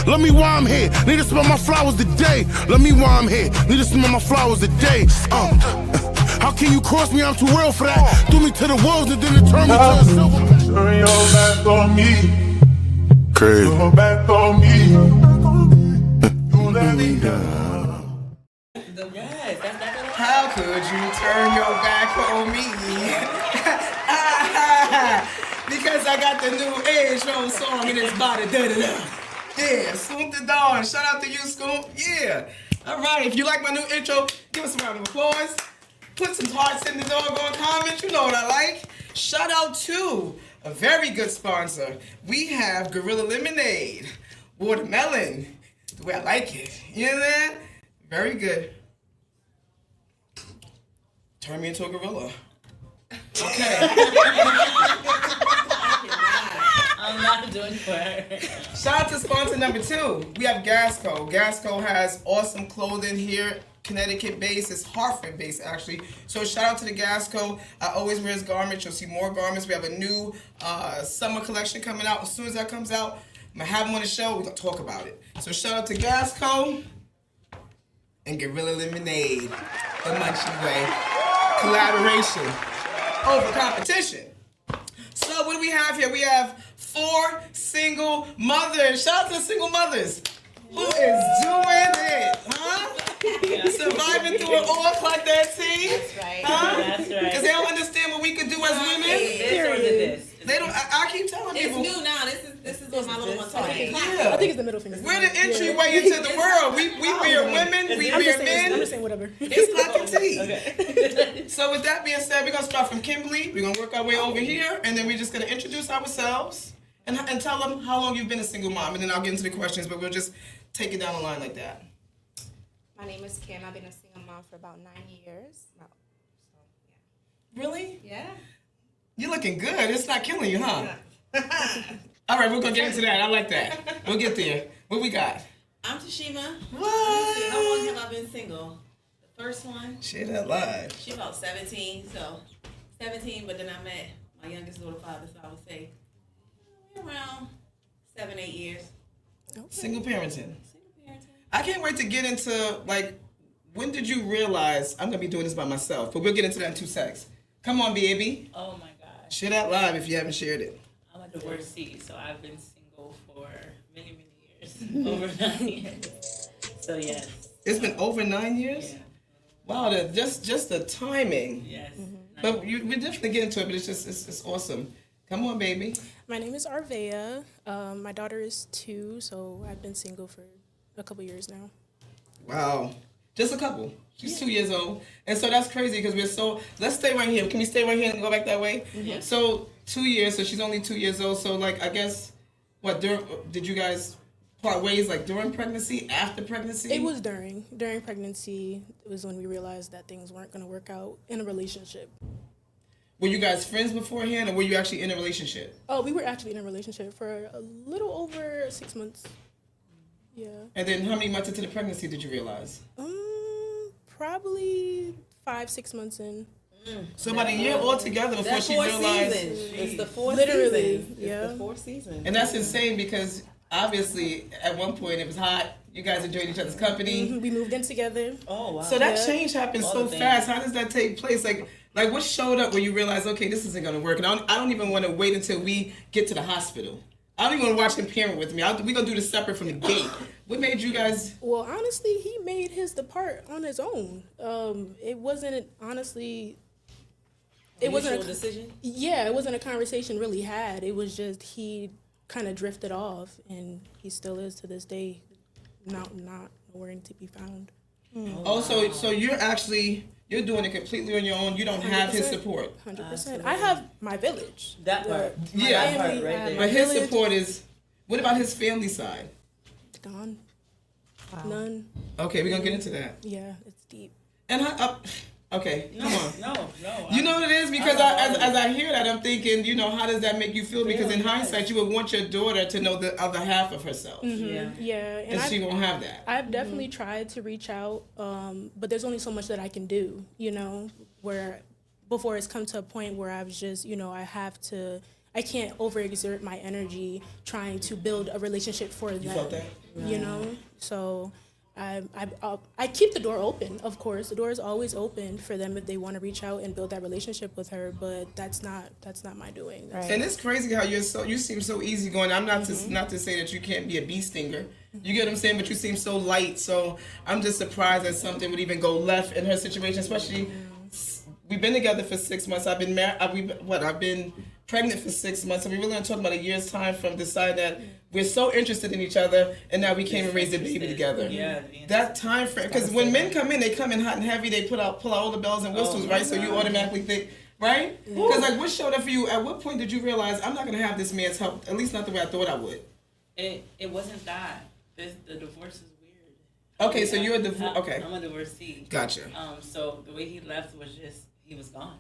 Let me why I'm here. Need to smell my flowers today. Let me why I'm here. Need to smell my flowers today. How can you cross me? I'm too real for that. Threw me to the wolves and then it turned me to a silver. Turn your back on me. Crazy. Turn your back on me. You let me down. Yes, that's How could you turn your back on me? Because I got the new Edge Road song and it's about it. Da-da-da. Yeah, Scoop the Dawn. Shout out to you, Scoop. Yeah. All right, if you like my new intro, give us a round of applause. Put some hearts in the doggone comments. You know what I like. Shout out to a very good sponsor. We have Gorilla Lemonade. Watermelon. The way I like it. You know that? Very good. Turn me into a gorilla. Okay. I'm not doing for her. Shout out to sponsor number 2. We have Gasco. Gasco has awesome clothing here. Connecticut based. It's Hartford based actually. So shout out to the Gasco. I always wear his garments. You'll see more garments. We have a new summer collection coming out. As soon as that comes out, I'm gonna have him on the show. We're gonna talk about it. So shout out to Gasco and Gorilla Lemonade. The Munchie Way. Collaboration over competition. So what do we have here? We have 4 single mothers. Shout out to the single mothers. Who is doing it? Huh? Yeah. Surviving through it all like that, see? That's right. Huh? That's right. Because they don't understand what we could do as women. This or is it this? They don't. I keep telling It's people. new now. This is what my little one told me. Yeah. I think it's the middle finger. We're the entryway into the world. We bear women, we I'm bear just saying, I'm men. just saying whatever. It's clock and tea. Okay. So with that being said, we're gonna start from Kimberly. We're gonna work our way over here, and then we're just gonna introduce ourselves and tell them how long you've been a single mom, and then I'll get into the questions. But we'll just take it down the line like that. My name is Kim. I've been a single mom for about 9 years. Really? Yeah. You're looking good. It's not killing you, huh? All right, we're gonna get into that. I like that. We'll get there. What we got? I'm Tashima. What? How long have I been single? The first one, Share that live. she about 17, so 17, but then I met my youngest daughter father, so I would say around 7, 8 years. Single parenting. Single parenting. I can't wait to get into, like, when did you realize I'm gonna be doing this by myself? But we'll get into that in 2 seconds. Come on, baby. Oh my gosh. Share that live if you haven't shared it. I'm a divorcee, so I've been single for many, many years. Over 9 years. So yes. It's been over 9 years? Yeah. Wow, just the timing. Yes. But we definitely get into it, but it's awesome. Come on, baby. My name is Arvea. My daughter is 2, so I've been single for a couple years now. Wow. Just a couple. She's 2 years old. And so that's crazy because let's stay right here. Can we stay right here and go back that way? Yeah. So 2 years, so she's only 2 years old. So like, I guess, did you guys part ways like during pregnancy, after pregnancy? It was during pregnancy. It was when we realized that things weren't going to work out in a relationship. Were you guys friends beforehand or were you actually in a relationship? Oh, we were actually in a relationship for a little over 6 months. Yeah. And then how many months into the pregnancy did you realize? Probably 5, 6 months in. So about a year altogether before That she 4th realized. season. It's the 4th Literally, season. yeah. It's the 4th season. And that's insane because obviously at one point it was hot. You guys enjoyed each other's company. We moved in together. Oh, wow. So that Yeah. change happened All so the things. fast. How does that take place? Like what showed up where you realized, okay, this isn't gonna work? And I don't even want to wait until we get to the hospital. I don't even want to watch him parent with me. We're gonna do this separate from the gate. What made you guys? Well, honestly, he made his depart on his own. It wasn't honestly. It wasn't Mutual decision? Yeah, it wasn't a conversation really had. It was just he kind of drifted off, and he still is to this day, not nowhere to be found. Oh, so you're doing it completely on your own. You don't have his 100%. support. 100%. I have my village. That part. Yeah. That part Family, right there. But his village. support is. What about his family side? Gone. None. Okay, we're gonna get into that. Yeah, it's deep. And okay, come on. No. You know what it is? Because as I hear that, I'm thinking, how does that make you feel? Because in hindsight, you would want your daughter to know the other half of herself. Yeah. Yeah, And she won't have that. I've definitely tried to reach out, but there's only so much that I can do, where before it's come to a point where I've just, I have to I can't overexert my energy trying to build a relationship for them. You felt that? You know, so I keep the door open. Of course, the door is always open for them if they want to reach out and build that relationship with her. But that's not my doing. Right. And it's crazy how you seem so easygoing. I'm not to say that you can't be a bee stinger. You get what I'm saying? But you seem so light. So I'm just surprised that something would even go left in her situation. Especially, we've been together for 6 months. I've been married. I've been pregnant for 6 months. So we really are talking about a year's time from deciding that we're so interested in each other, and now we came and raised a baby together. Yeah. That time frame, because when men come in, they come in hot and heavy. They pull out all the bells and whistles, right? So you automatically think, right? Because like, what showed up for you? At what point did you realize I'm not gonna have this man's help? At least not the way I thought I would. It wasn't that. The divorce is weird. Okay, so you're a divorce. Okay, I'm a divorcee. gotcha. So the way he left was just he was gone.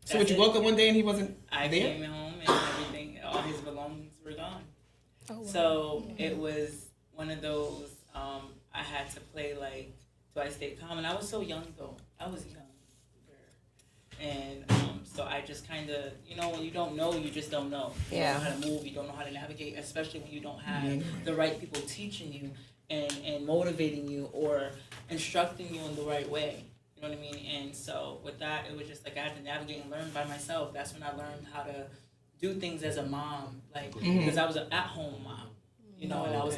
So when you woke up one day and he wasn't I there? came home and everything, all his belongings were gone. Oh, wow. So it was one of those, I had to play like, do I stay calm? And I was so young though. I was young. And so I just kind of, when you don't know, you just don't know. You Yeah. don't know how to move, you don't know how to navigate, especially when you don't have the right people teaching you and motivating you or instructing you in the right way. You know what I mean? And so with that, it was just like I had to navigate and learn by myself. That's when I learned how to do things as a mom, like because I was an at-home mom, and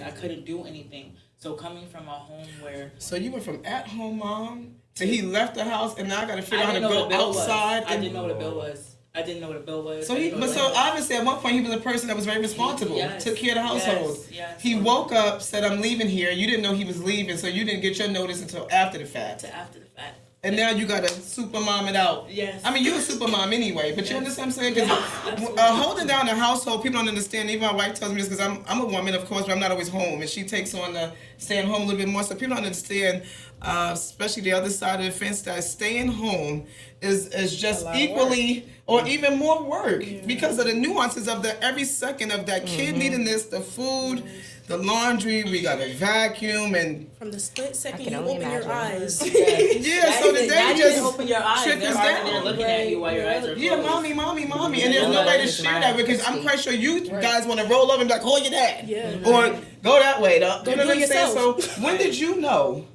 I couldn't do anything. So coming from a home where So you went from at-home mom to he left the house, and now I got to figure out how to didn't know go what a bill was. outside. I didn't know what a bill was. I didn't know what a bill was. So obviously at one point he was a person that was very responsible, Yes. took care of the household. Yes. He woke up, said, "I'm leaving here." You didn't know he was leaving, so you didn't get your notice until after the fact. After the fact. And now you gotta super mom it out. Yes. I mean, you're a super mom anyway, but you understand what I'm saying? Because Absolutely. holding down the household, people don't understand. Even my wife tells me this because I'm a woman, of course, but I'm not always home, and she takes on the staying home a little bit more. So people don't understand, especially the other side of the fence, that staying home is just equally or even more work because of the nuances of every second of that kid needing this, the food, the laundry. We gotta vacuum and. From the split second can you only open your imagine. eyes. Yeah, so the day you just open your eyes. trickles They're already there down. looking at you while your eyes are closed. Yeah, mommy, and there's nobody to share that with because I'm quite sure you guys want to roll over and be like, call your dad. Yeah. Or go that way, though. You know do what I'm it saying? So yourself. when did you know?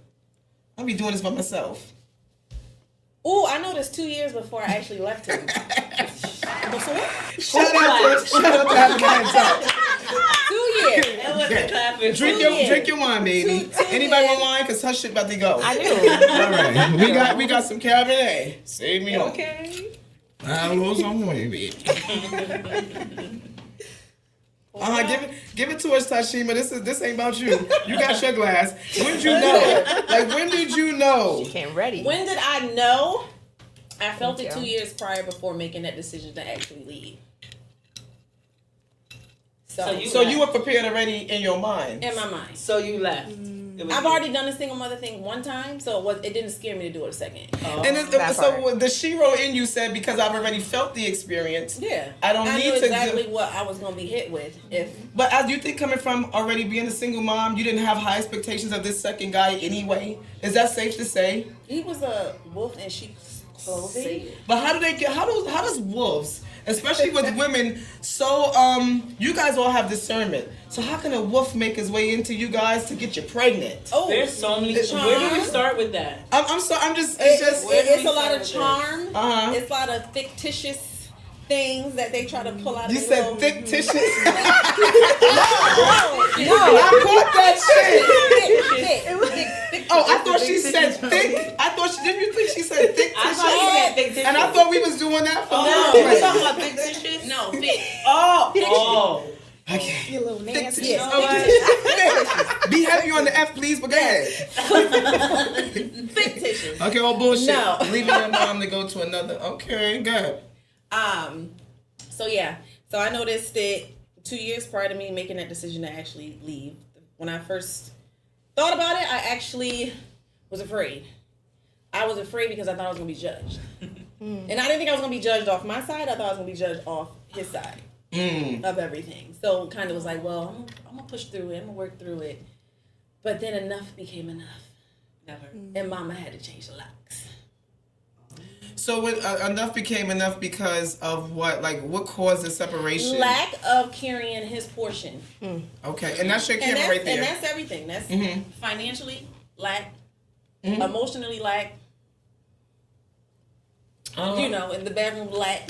I'll be doing this by myself. Ooh, I noticed 2 years before I actually left him. Shout out to having my hands up. 2 years. That wasn't clapping. Drink your wine, baby. Two Anybody years. want wine? Cause her shit about to go. I do. All right, we got some Cabernet. Save me on. Okay. I was on one, baby. Give it to us, Tashima. This ain't about you. You got your glass. When did you know? Like, when did you know? Came ready. When did I know? I felt Thank it you. 2 years prior before making that decision to actually leave. So you were prepared already in your mind. in my mind. So you left. I've already done the single mother thing one time, so it didn't scare me to do it a second. And That so part. the Shiro in you said, because I've already felt the experience. Yeah. I don't I need knew to exactly do- what I was gonna be hit with if But I do think coming from already being a single mom, you didn't have high expectations of this second guy anyway. Is that safe to say? he was a wolf in sheep's clothing. But how does wolves, especially with women, so you guys all have discernment. So how can a wolf make his way into you guys to get you pregnant? Oh, There's so many. charm. Where do we start with that? I'm sorry. It's just. It's a lot of charm. Uh-huh. It's a lot of fictitious things that they try to pull out. You of said little- fictitious. No, I caught that shit. Thick. Oh, I thought she said thick. Didn't you think she said thick? I thought you said fictitious. And I thought we was doing that for No, now. we're talking about fictitious. No, thick. Oh. Okay. You little nasty. Yes. Okay. Be heavy on the F, please, but go ahead. Fictitious. Okay, all bullshit. No. Leaving your mom to go to another. Okay, good. So yeah. So I noticed it 2 years prior to me making that decision to actually leave. When I first thought about it, I actually was afraid. I was afraid because I thought I was gonna be judged. And I didn't think I was gonna be judged off my side. I thought I was gonna be judged off his side of everything. So kind of was like, well, I'm gonna push through it. I'm gonna work through it. But then enough became enough. Never. And mama had to change the locks. So when enough became enough because of what? Like what caused the separation? Lack of carrying his portion. Okay, and that's your And camera that's, right there. and that's everything. That's financially lack, Mm-hmm. emotionally lack, you know, in the bedroom lack.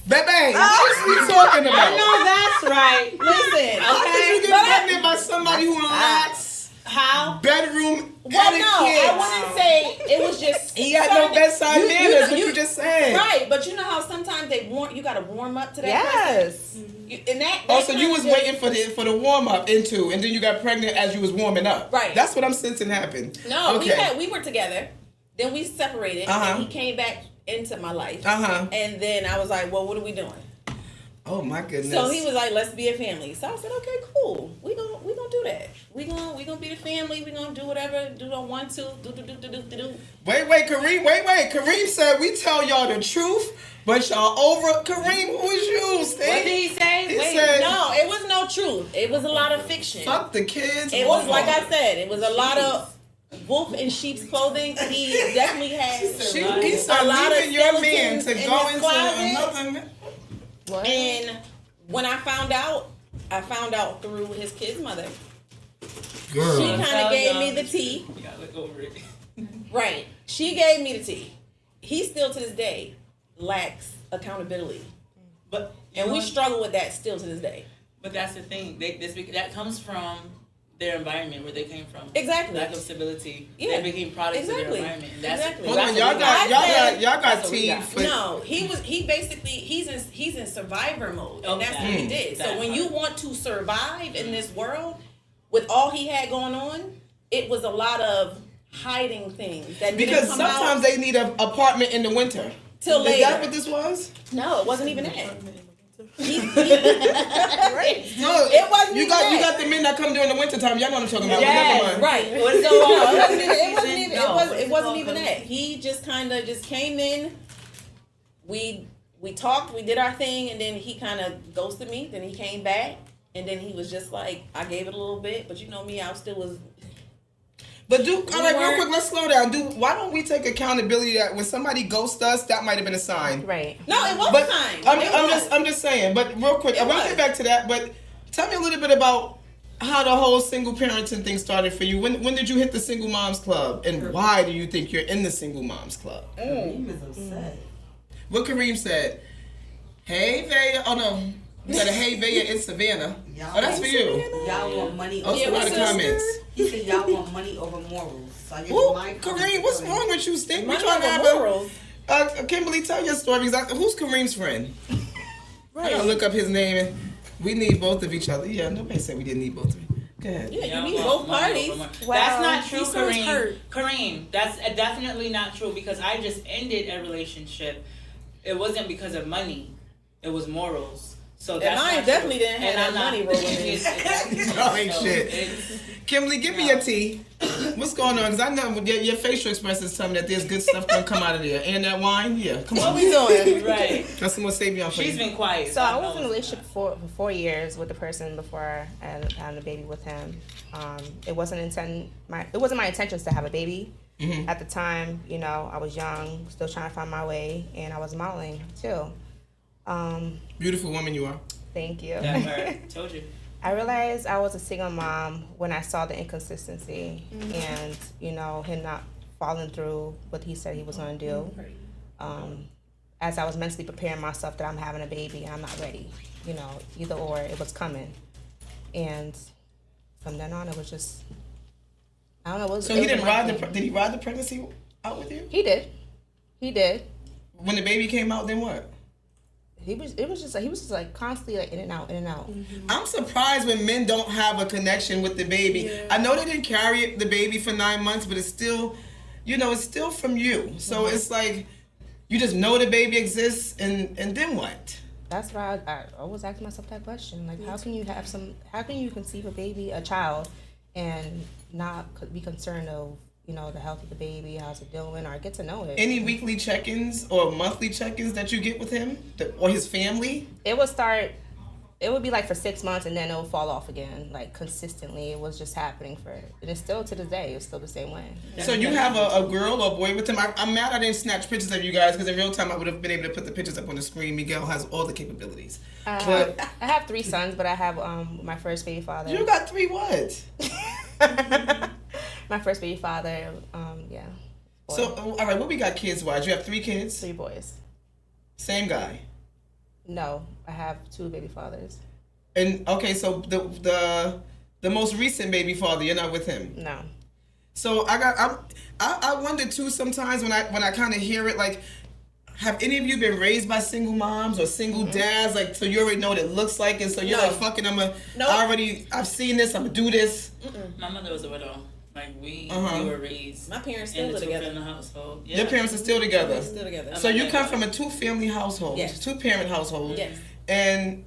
Baby, what is we talking about? I know that's right. Listen, How could you okay? get pregnant by somebody who lacks How? bedroom Well, no, etiquette? I wouldn't say it was just. He had no bedside You- manners. What you just said? Right, but you know how sometimes you gotta warm up to that. Yes. person? And that. Oh, that so you kinda was just- waiting for the warm up and then you got pregnant as you was warming up. Right. That's what I'm sensing happened. No, Okay. we were together. Then we separated, Uh-huh. and he came back into my life. Uh-huh. And then I was like, well, what are we doing? Oh my goodness. So he was like, let's be a family. So I said, okay, cool. We gonna do that. We gonna be the family. We gonna do whatever. Do the 1, 2, do. Wait, Kareem. Wait. Kareem said we tell y'all the truth, but y'all over. Kareem, who is you, Steve? What did he say? He Wait, said, No, it was no truth. It was a lot of fiction. fuck the kids. It was like I said. It was a lot of wolf in sheep's clothing. He definitely had He said a lot of leaving your man skeletons to in go his into closet. another. And when I found out through his kid's mother. Girl. She kind of gave me the tea. You gotta look over it. Right. She gave me the tea. He still to this day lacks accountability. But And we struggle with that still to this day. But that's the thing. That comes from their environment where they came from. Exactly. Lack of stability. Yeah. They became products of Exactly. their environment. And that's Exactly. Hold on, that's y'all what we got That's what we tea got. for No, he's in survivor mode. And that's what Okay. he did. So That when part. you want to survive in this world with all he had going on, it was a lot of hiding things that because didn't come sometimes out they need an apartment in the winter. till Is later. that what this was? No, it wasn't even that. No, It wasn't You even got that. the men that come during the winter time. Y'all know what I'm talking about. Yes, Never mind. Right. What is So it no, called? it wasn't even. It wasn't Season? even. No, It what's it wasn't called? even that. He just kind of just came in. We talked. We did our thing, and then he kind of ghosted me. Then he came back, and then he was just like, I gave it a little bit, but you know me, I still was. But all right, real quick, let's slow down. Why don't we take accountability that when somebody ghosts us, that might have been a sign. Right. No, it wasn't But time. I'm just saying. But real quick, It I want to was. get back to that. But tell me a little bit about how the whole single parenting thing started for you. When did you hit the Single Moms Club, and why do you think you're in the Single Moms Club? He was upset. What Kareem said. Hey, Vaya. Oh no, you got a hey Vaya in Savannah. Oh, that's for you. Y'all want money Oh, over a lot of comments. He said y'all want money over morals. So I guess Ooh, my Kareem, what's wrong with you, Stink? We Money trying to over have morals. Kimberly, tell your story. Because who's Kareem's friend? I gotta look up his name. And we need both of each other. Yeah, nobody said we didn't need both of you. Go ahead. Yeah, Yeah, you need well, both money parties. over money. Well, That's not true, he sounds Kareem. hurt. Kareem, that's definitely not true because I just ended a relationship. It wasn't because of money. It was morals. So that's mine not definitely true. didn't have And that I'm not- money rolling in. It's- Y'all ain't so shit. it's- Kimberly, give me your tea. What's going on? Because I know your facial expressions tell me that there's good stuff gonna come out of there. And that wine, yeah. Come on. What we doing? Right. Got some more Savion for She's you. been quiet. So I was know in a it's relationship for 4 years with the person before I ended up having a baby with him. It wasn't my intentions to have a baby. At the time, you know, I was young, still trying to find my way, and I was modeling too. Beautiful woman you are. Thank you. That part. Told you. I realized I was a single mom when I saw the inconsistency and, you know, him not following through what he said he was going to do. As I was mentally preparing myself that I'm having a baby and I'm not ready, you know, either or, it was coming. And from then on, it was just, I don't know. It was, So it he was didn't the right ride the thing. did he ride the pregnancy out with you? He did. He did. When the baby came out, then what? He was just like constantly like in and out, in and out. I'm surprised when men don't have a connection with the baby. Yeah. I know they didn't carry the baby for 9 months, but it's still, you know, it's still from you. So it's like you just know the baby exists, and then what? That's why I always ask myself that question. Like, how can you conceive a child, and not be concerned of, you know, the health of the baby, how's it doing, or get to know it. Any weekly check-ins or monthly check-ins that you get with him or his family? It would start it would be like for 6 months and then it would fall off again, like consistently. It was just happening and it's still to this day. It's still the same way. So you have a girl or boy with him. I'm mad I didn't snatch pictures of you guys because in real time I would have been able to put the pictures up on the screen. Miguel has all the capabilities. But I have 3 sons, but I have my first baby father. you got 3 what? My first baby father, yeah. Boy. So all right, what we got kids wise? You have 3 kids. 3 boys. Same guy. No, I have 2 baby fathers. And okay, so the most recent baby father, you're not with him. No. So I wonder too sometimes when I kind of hear it, like, have any of you been raised by single moms or single dads? Like, so you already know what it looks like, and so you're like, fucking, I've seen this, I'm gonna do this. My mother was a widow. Like we were raised. My parents in still the together. in the household. Yeah. Your parents are still together. Still together. So you come from a 2-family household, Yes. 2-parent household. Yes. And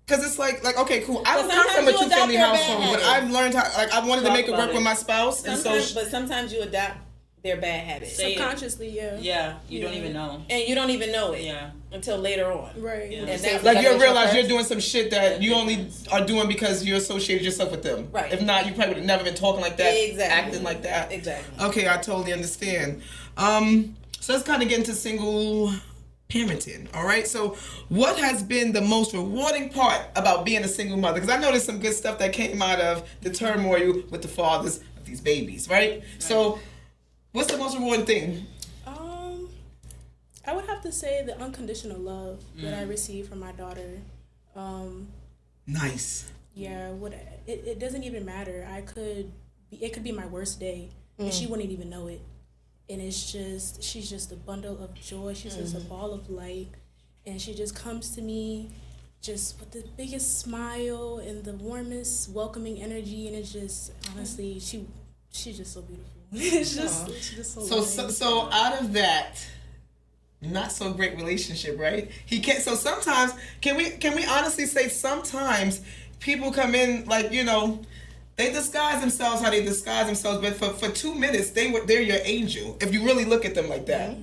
because it's like okay, cool. I But would come from a sometimes you 2-family adopt their household, bad but habits. I've learned how. Like I wanted to Talk make it about work it. with my spouse, and so But sometimes you adopt their bad habits. Say it. Subconsciously, yeah. Yeah, you don't even know. And you don't even know it Yeah. until later on. Right. Yeah. And that's like you'll That's realize your you're doing some shit that you only are doing because you associated yourself with them. Right. If not, you probably would have never been talking like that, Exactly. acting like that. Exactly. Okay, I totally understand. So let's kind of get into single parenting. All right. So, what has been the most rewarding part about being a single mother? Because I know there's some good stuff that came out of the turmoil with the fathers of these babies, right? So, what's the most rewarding thing? I would have to say the unconditional love that I receive from my daughter. Nice. Yeah, it doesn't even matter. It could be my worst day, and she wouldn't even know it. And she's just a bundle of joy. She's just a ball of light, and she just comes to me, just with the biggest smile and the warmest, welcoming energy. And it's just honestly, she's just so beautiful. It's just so. So out of that not so great relationship, right? He can't. So sometimes, can we honestly say sometimes people come in like, you know, they disguise themselves how they disguise themselves, but for 2 minutes they're your angel. If you really look at them like that,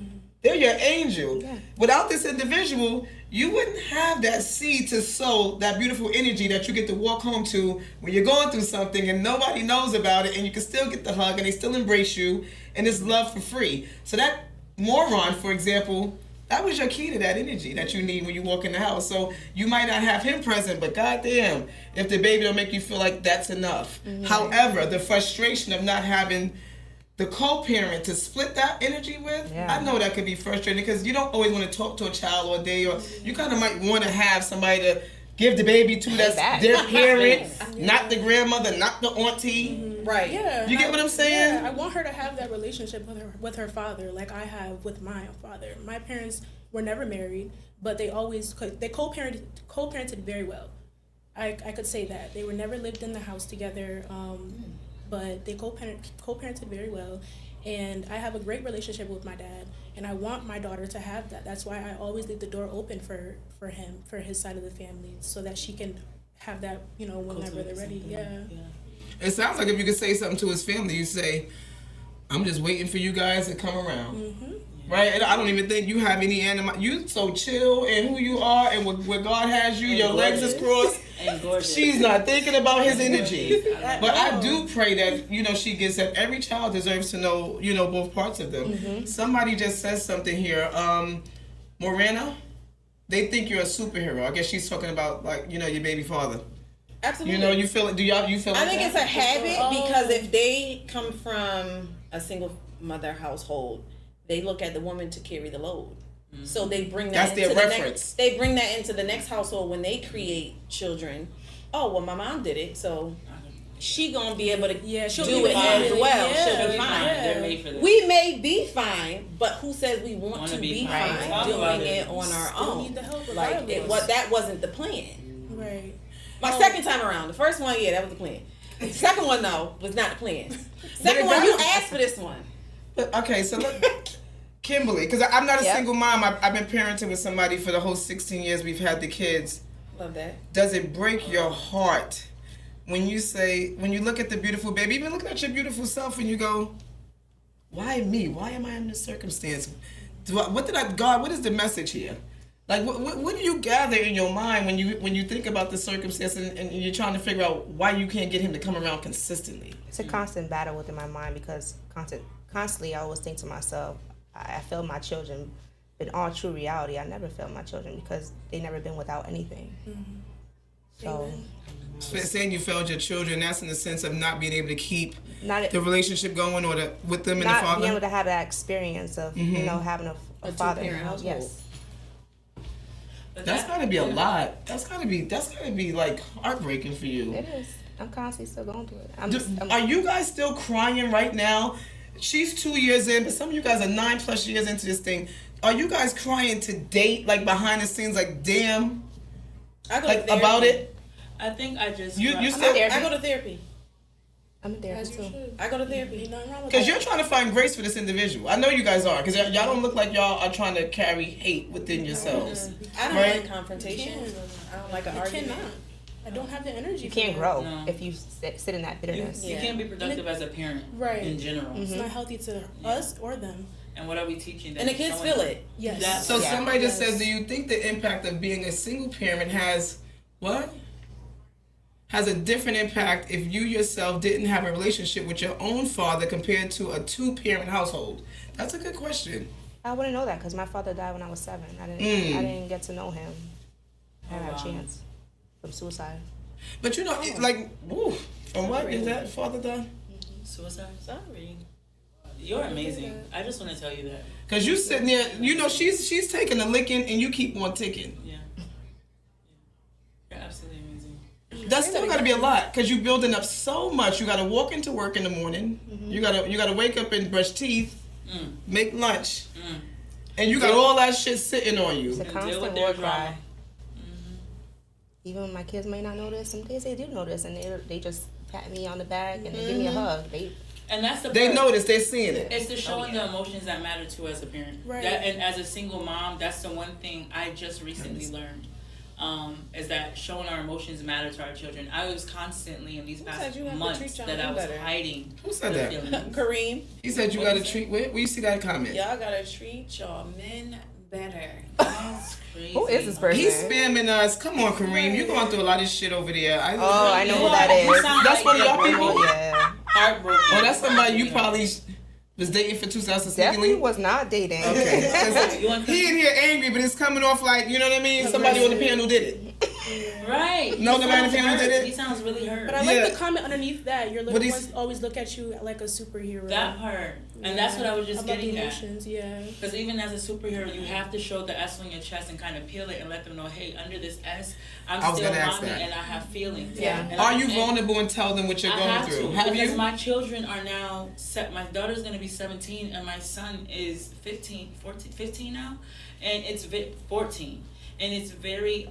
they're your angel. Yeah. Without this individual, you wouldn't have that seed to sow that beautiful energy that you get to walk home to when you're going through something and nobody knows about it, and you can still get the hug and they still embrace you, and it's love for free. So that moron, for example, that was your key to that energy that you need when you walk in the house. So you might not have him present, but goddamn, if the baby don't make you feel like that's enough. Mm-hmm. However, the frustration of not having the co-parent to split that energy with, I know that could be frustrating because you don't always want to talk to a child all day, or you kind of might want to have somebody to give the baby to that's their parent, not the grandmother, not the auntie. Right. Yeah. You get what I'm saying? Yeah, I want her to have that relationship with her father, like I have with my father. My parents were never married, but they co-parented very well. I could say that they were never lived in the house together, but they co-parented very well. And I have a great relationship with my dad, and I want my daughter to have that. That's why I always leave the door open for him, for his side of the family, so that she can have that, you know, whenever they're ready. Yeah. It sounds like if you could say something to his family, you say, I'm just waiting for you guys to come around. Mm-hmm. Right? And I don't even think you have any you so chill and who you are and where God has you, and your legs is crossed. And gorgeous. She's not thinking about his energy. But I do pray that, you know, she gets that every child deserves to know, you know, both parts of them. Mm-hmm. Somebody just says something here. Morena, they think you're a superhero. I guess she's talking about, like, you know, your baby father. Absolutely. You know, you feel it. You feel I like think that? it's a habit because if they come from a single mother household, they look at the woman to carry the load. Mm-hmm. So they bring that into the next. They bring that into the next household when they create children. Oh well, my mom did it, so she gonna be able to do it as well. Yeah, She'll be fine. They're made for this. We may be fine, but who says we want to be fine doing it on our own? Need the help Like that wasn't the plan. Right. My second time around, the first one, that was the plan. The second one, though, was not the plan. Second one, you asked for this one. Okay, so look, Kimberly, because I'm not a single mom. I've been parenting with somebody for the whole 16 years we've had the kids. Love that. Does it break your heart when you look at the beautiful baby, even looking at your beautiful self, and you go, why me? Why am I in this circumstance? God, what is the message here? Like, what do you gather in your mind when you think about the circumstance and you're trying to figure out why you can't get him to come around consistently? It's a constant battle within my mind because constantly I always think to myself, I failed my children. In all true reality, I never failed my children because they never been without anything. So, saying you failed your children, that's in the sense of not being able to keep not the relationship going or with them and the not father. being able to have that experience of you know having a father. two-parent household. Yes. But That's that- gotta be a lot. That's gotta be like heartbreaking for you. It is. I'm constantly still going through it. Are you guys still crying right now? She's 2 years in, but some of you guys are 9+ years into this thing. Are you guys crying to date, like behind the scenes, like damn, I go like to about therapy. it? I think I just. You I'm still there. I go to therapy. I'm in therapy As you too. should. I go to therapy. Ain't nothing wrong with because that. you're trying to find grace for this individual. I know you guys are, because y'all don't look like y'all are trying to carry hate within yourselves. I don't Right? like confrontation. You I don't like an You argument. cannot. I don't have the energy. You for can't that. grow No. if you sit in that bitterness. You can't be productive as a parent, Right. In general. It's not healthy to us or them. And what are we teaching them? And the kids Showing feel them. it. Yes. That- So Yeah. somebody just Yes. says, do you think the impact of being a single parent has a different impact if you yourself didn't have a relationship with your own father compared to a 2-parent household? That's a good question. I wouldn't know that because my father died when I was 7. I didn't get to know him. I had a chance from suicide. But you know, like, ooh, from what is that father done? Suicide. Sorry. You're amazing. I just want to tell you that. Cause you sitting there, you know, she's taking a licking and you keep on ticking. Yeah. You're absolutely amazing. That's still gotta be a lot, cause you building up so much. You gotta walk into work in the morning. You gotta wake up and brush teeth, make lunch, and you got all that shit sitting on you. It's a And deal constant with war their cry. drama. Even when my kids may not notice, some days they do notice, and they just pat me on the back and they give me a hug. And that's the They part. notice, they're seeing it. It's the showing the emotions that matter to as a parent. Right. That, and as a single mom, that's the one thing I just recently learned. Is that showing our emotions matter to our children. I was constantly in these said past you have to months treat your that I own was better? hiding. Who said the that? feelings. Kareem, He said you gotta treat. Where you see that comment? Y'all gotta treat your men better. That's crazy. Who is this person? He's spamming us. Come on, Kareem. You're going through a lot of shit over there. I know who that You is. sound That's like one of you're y'all people? Yeah, heartbroken. Oh, that's somebody you probably was dating for 2000 definitely sneakily. was not dating. Okay. 'Cause You want he in here angry, but it's coming off like, you know what I mean? Somebody on the panel did it. right? No, He nobody in the sounds family hurt. did it? He sounds really hurt. But I Yeah. like the comment underneath that. Your What little is- ones always look at you like a superhero. That part, and that's what I was just About getting the at. emotions, yeah. Because even as a superhero, you have to show the S on your chest and kind of peel it and let them know, hey, under this S, I I'm was still gonna ask mommy that. and I have feelings. Yeah. And Are you and vulnerable and tell them what you're I going have through? to, Have because you? my children are now set. My daughter's gonna be 17 and my son is 15 now, and it's 14, and it's very.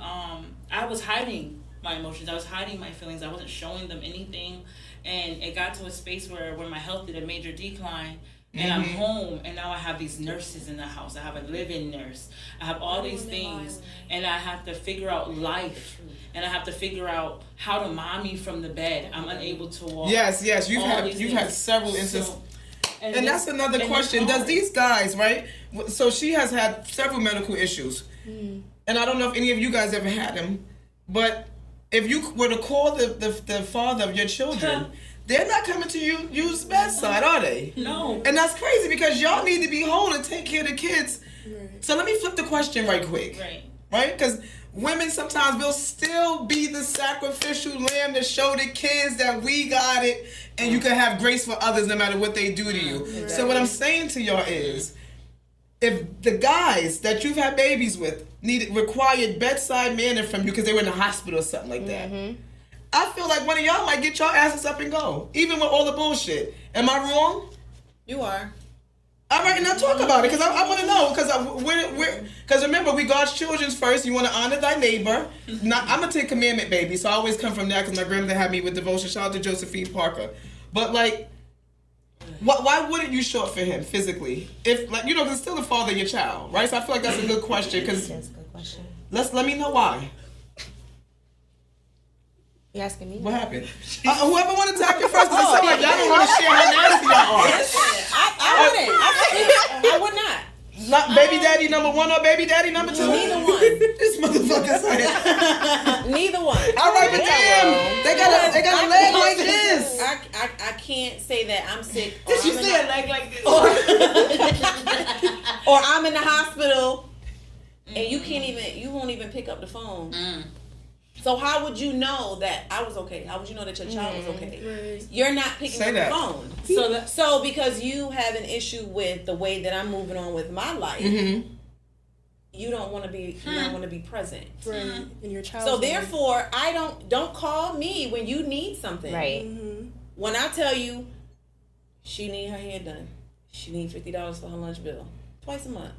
I was hiding my emotions. I was hiding my feelings. I wasn't showing them anything, and it got to a space where my health did a major decline. And I'm home, and now I have these nurses in the house. I have a live-in nurse. I have all these things, and I have to figure out life, and I have to figure out how to mommy from the bed. I'm unable to walk. Yes, you've All had these had things. several instances. So- And this- that's another and question. it's Does hard. these guys, right? So she has had several medical issues. And I don't know if any of you guys ever had them, but if you were to call the father of your children, they're not coming to use bedside, are they? No. And that's crazy because y'all need to be whole and take care of the kids. Right. So let me flip the question right quick. Right. Right? Because women sometimes will still be the sacrificial lamb to show the kids that we got it and you can have grace for others no matter what they do to you. So what I'm saying to y'all is, if the guys that you've had babies with required bedside manner from you because they were in the hospital or something like that, I feel like one of y'all might get your asses up and go, even with all the bullshit. Am I wrong? you are. All right, now talk about it, because I want to know, because remember, we God's children first. You want to honor thy neighbor. I'm a 10 commandment baby, so I always come from that, because my grandmother had me with devotion. Shout out to Josephine Parker. But, like, why wouldn't you show up for him physically? If, like, you know, because it's still the father of your child, right? So I feel like that's a good question, because That's a good question. let me know why. You asking me? What happened? Whoever want to tap you first, because it sounds like y'all don't want to share how nasty y'all are. I wouldn't. I would not. Not baby daddy number 1 or baby daddy number 2? Neither one. This motherfucker said. Neither one. All right, but damn, they got a leg like this. I can't say that I'm sick. Did she say a leg like this? Or I'm in the hospital and you won't even pick up the phone. So how would you know that I was okay? How would you know that your child was okay? Right. You're not picking Say up that. the phone. So because you have an issue with the way that I'm moving on with my life, you don't want to be present. Right. In your child. So therefore, don't call me when you need something. Right. When I tell you she need her hair done, she need $50 for her lunch bill twice a month,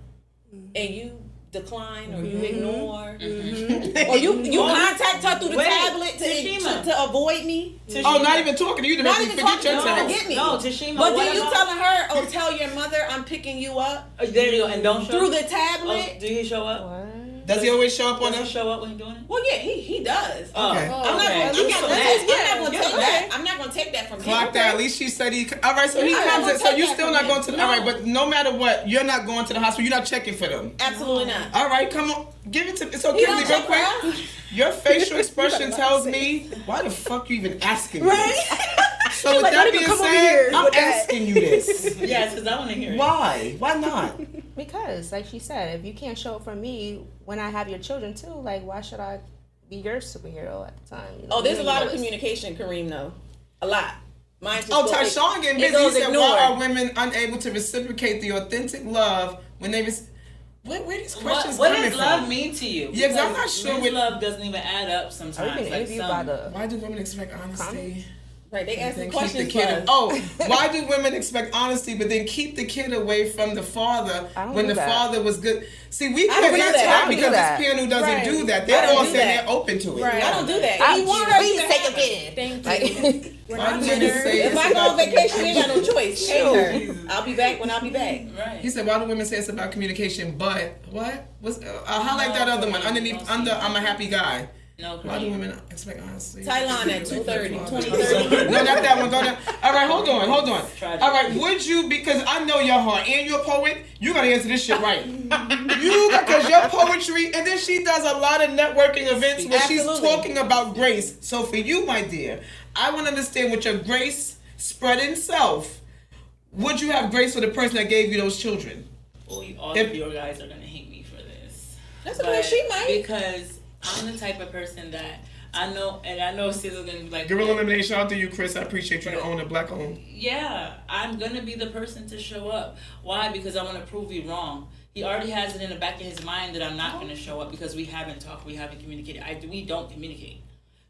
and you decline or you ignore, or you contact her through the tablet to avoid me. Oh, not even talking to you to Not make me even forget talking. your No, text. forget me. No, Tashima. But what then you about- telling her, oh, tell your mother I'm picking you up There you go. And don't show through the tablet. Oh, do he show up? What? Does he always show up on Does he that? show up when he's doing it? Well, yeah, he does. Oh, Okay. I'm not okay. gonna take Yeah. that. I'm not gonna take that from him. Clock that. At least she said he. All right, so he I comes in. don't So take you that still from not him. going to the. All right, but no matter what, you're not going to the hospital. You're not checking for them. Absolutely not. All right, come on. Give it to. So He Kimberly, don't real check quick. her out. Your facial expression tells me why the fuck you even asking me? Right? So with like, that don't even being come over said, here I'm with that. asking you this. Yes, because I want to hear it. Why? Why not? Because, like she said, if you can't show up for me when I have your children too, like why should I be your superhero at the time? You know? Oh, there's a You lot know of it's- communication, Kareem. Though, a lot. Mine just Oh, goes- Tyshawn getting it busy. He goes said, ignored. why are women unable to reciprocate the authentic love when they where these questions What coming does love from? mean to you? Yeah, 'cause I'm Because not sure men's what- love doesn't even add up Are sometimes. we being Like interviewed by some, the? Why do women expect honesty? Comments? Right, they ask the Then keep questions the kid. first. Oh, why do women expect honesty, but then keep the kid away from the father I don't when do the that. father was good? See, we I can't don't do answer that. I that don't do because that. this panel doesn't Right. do that. I They're don't all do saying that. they're open to it. Right. I don't do that. I He want want her you to to take have a it. kid. Thank you. We're Why not do women bitter. say If it's I go on about vacation, you ain't got no communication? choice. Take her. I'll be back when I'll be back. Right. He said, why do women say it's about communication? But what? What's highlight that other one underneath under I'm a happy guy. No, Why do Kareem. women expect honesty? Tylon at 2:30, 20:30. No, not that one. Go down. All right, hold on. Tragic. All right, would you, because I know your heart and you're a poet, you gotta answer this shit right. Because your poetry, and then she does a lot of networking events where she's Absolutely. talking about grace. So for you, my dear, I want to understand with your grace spreading self, would you have grace for the person that gave you those children? Well, all If- of you guys are gonna hate me for this. That's okay. She might. Because I'm the type of person that I know, and I know Sis's gonna be like, Gorilla Elimination, shout out to you, Chris. I appreciate you to own a black owned. yeah, I'm gonna be the person to show up. Why? Because I want to prove you wrong. He already has it in the back of his mind that I'm not gonna show up because we haven't talked, we haven't communicated. We don't communicate.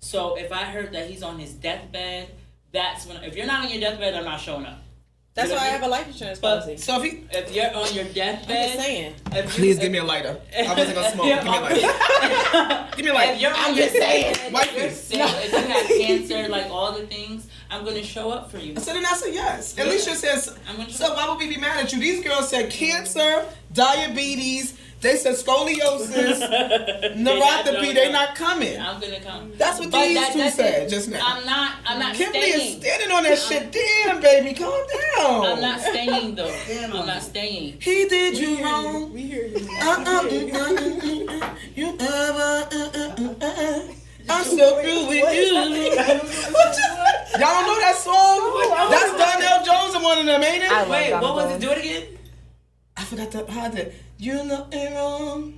So if I heard that he's on his deathbed, that's when. If you're not on your deathbed, I'm not showing up. That's You know why I what have a life insurance But- policy. So if he, If you're on your I'm deathbed, just saying. if you- me a lighter. I wasn't gonna smoke. Yeah, Give me a lighter. Give me a If lighter. you're on I'm your just saying. deathbed, Wife if you're me. sick, if you have cancer, like all the things, I'm gonna show up for you. So then I said yes. Alicia says, I'm gonna so why would we be mad at you? These girls said cancer, diabetes, they said scoliosis, neuropathy, they not coming. I'm gonna come. That's what But these two that's said it. just now. I'm not Kimberly staying. is standing on that shit. Damn, baby, calm down. I'm not staying though. Damn. I'm not staying. He did you wrong. We hear you. You ever, I'm so through with you. Y'all don't know that song? That's Donnell Jones and one of them, ain't it? I love Wait, Donald what was it? Jones. Do it again. I forgot the how the you know it wrong.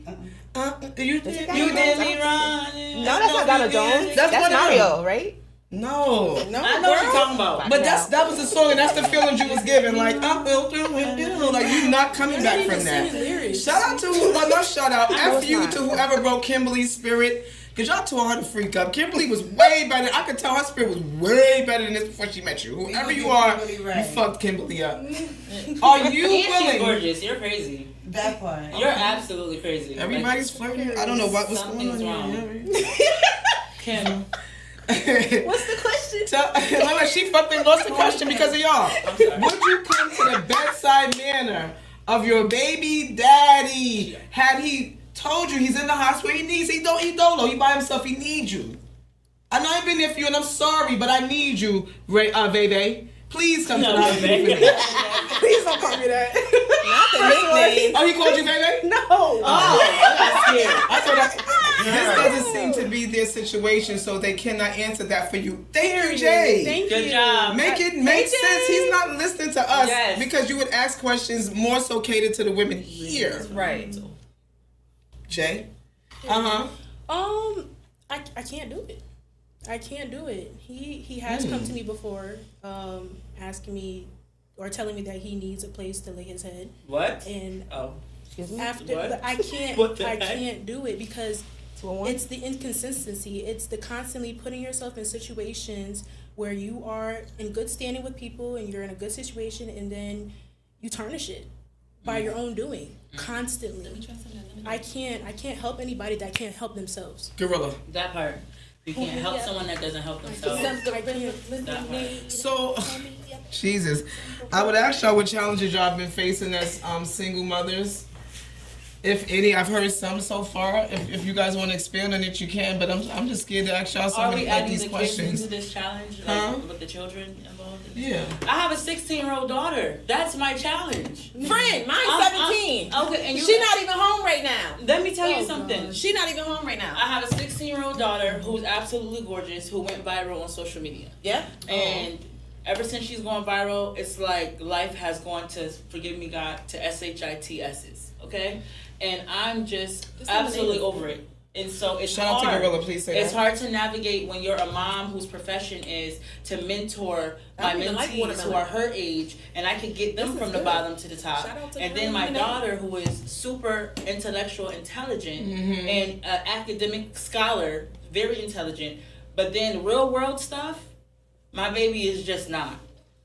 You did it got You Donald did Jones? me wrong. No, that's not Donald Jones. That's That's one of Mario, right? No. No, I know what you're talking about. But that was the song and that's the feeling you was giving. Like I'm through with you. Like you not coming back from that. Shout out to well not shout out. F it's you not. to whoever broke Kimberly's spirit. Cause y'all tore her to freak up. Kimberly was way better. I could tell her spirit was way better than this before she met you. Whoever you are, you fucked Kimberly up. Are you And she's willing? gorgeous. You're crazy. That part. You're absolutely crazy. Everybody's flirting. I don't know what's going Something's on. wrong. Kim, What's the question? Remember, she fucking lost the question because of y'all. I'm sorry. Would you come to the bedside manner of your baby daddy had he told you he's in the hospital? He dolo. He by himself. He needs you. I know I've been there for you, and I'm sorry, but I need you, Veve. Please come No, to the house. baby. Please don't call me that. Not the nickname. Oh, he called you baby? No. Oh, I got scared. I thought this doesn't seem to be their situation, so they cannot answer that for you. Thank you, Jay. Thank Good you. job. Make it make sense. He's not listening to us Yes. because you would ask questions more so catered to the women here. Right. Jay? I can't do it. I can't do it. He has come to me before, asking me or telling me that he needs a place to lay his head. What? And Oh. after, What? but I can't. What the I heck? can't do it because 201? it's the inconsistency. It's the constantly putting yourself in situations where you are in good standing with people and you're in a good situation, and then you tarnish it by your own doing constantly. I can't help anybody that can't help themselves. Gorilla. That part. You can't help someone that doesn't help themselves. That part. So, Jesus. I would ask y'all what challenges y'all been facing as single mothers. If any, I've heard some so far. If you guys want to expand on it, you can. But I'm just scared to ask y'all some Are of we like, adding these the kids questions. into this challenge, like, Huh? with the children involved? Yeah. I have a 16-year-old daughter. That's my challenge. Friend, mine's I'm- 17. Okay, and She not even home right now. Let me tell you something. She not even home right now. I have a 16-year-old daughter who's absolutely gorgeous, who went viral on social media. Yeah. And ever since she's gone viral, it's like life has gone to, forgive me God, to SHITS's, okay? And I'm just absolutely over it. And so it's Shout out hard. to Gorilla, please say It's that. hard to navigate when you're a mom whose profession is to mentor my I don't even like mentees who watermelon. are her age, and I can get them This from is the good. bottom to the top. Shout out to And her then my today. daughter, who is super intellectual, intelligent, Mm-hmm. and academic scholar, very intelligent, but then real world stuff, my baby is just not.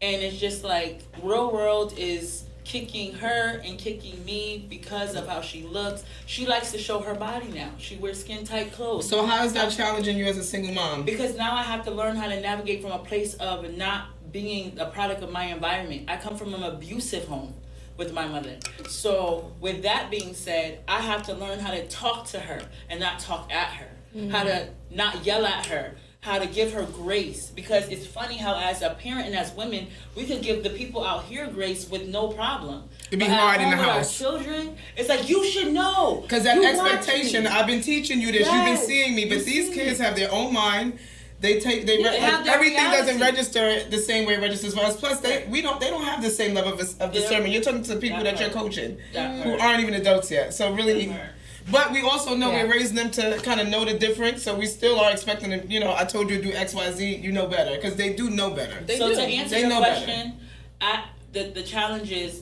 And it's just like real world is kicking her and kicking me because of how she looks. She likes to show her body now. She wears skin tight clothes. So how is that challenging you as a single mom? Because now I have to learn how to navigate from a place of not being a product of my environment. I come from an abusive home with my mother. So with that being said, I have to learn how to talk to her and not talk at her. How to not yell at her. How to give her grace. Because it's funny how as a parent and as women, we could give the people out here grace with no problem. It'd be But at hard in home the with house. Our children, it's like, you should know. Because that You watch expectation, me. I've been teaching you this, you've Yes, been seeing me, but you these see kids me. have their own mind. They have their everything doesn't reality. register the same way it registers for us. Plus, they don't have the same level of discernment. You're talking to people that you're coaching who aren't even adults yet. So really, but we also know we're raising them to kind of know the difference. So we still are expecting them. You know, I told you to do X, Y, Z. You know better because they do know better. So to answer They your know question, the challenge is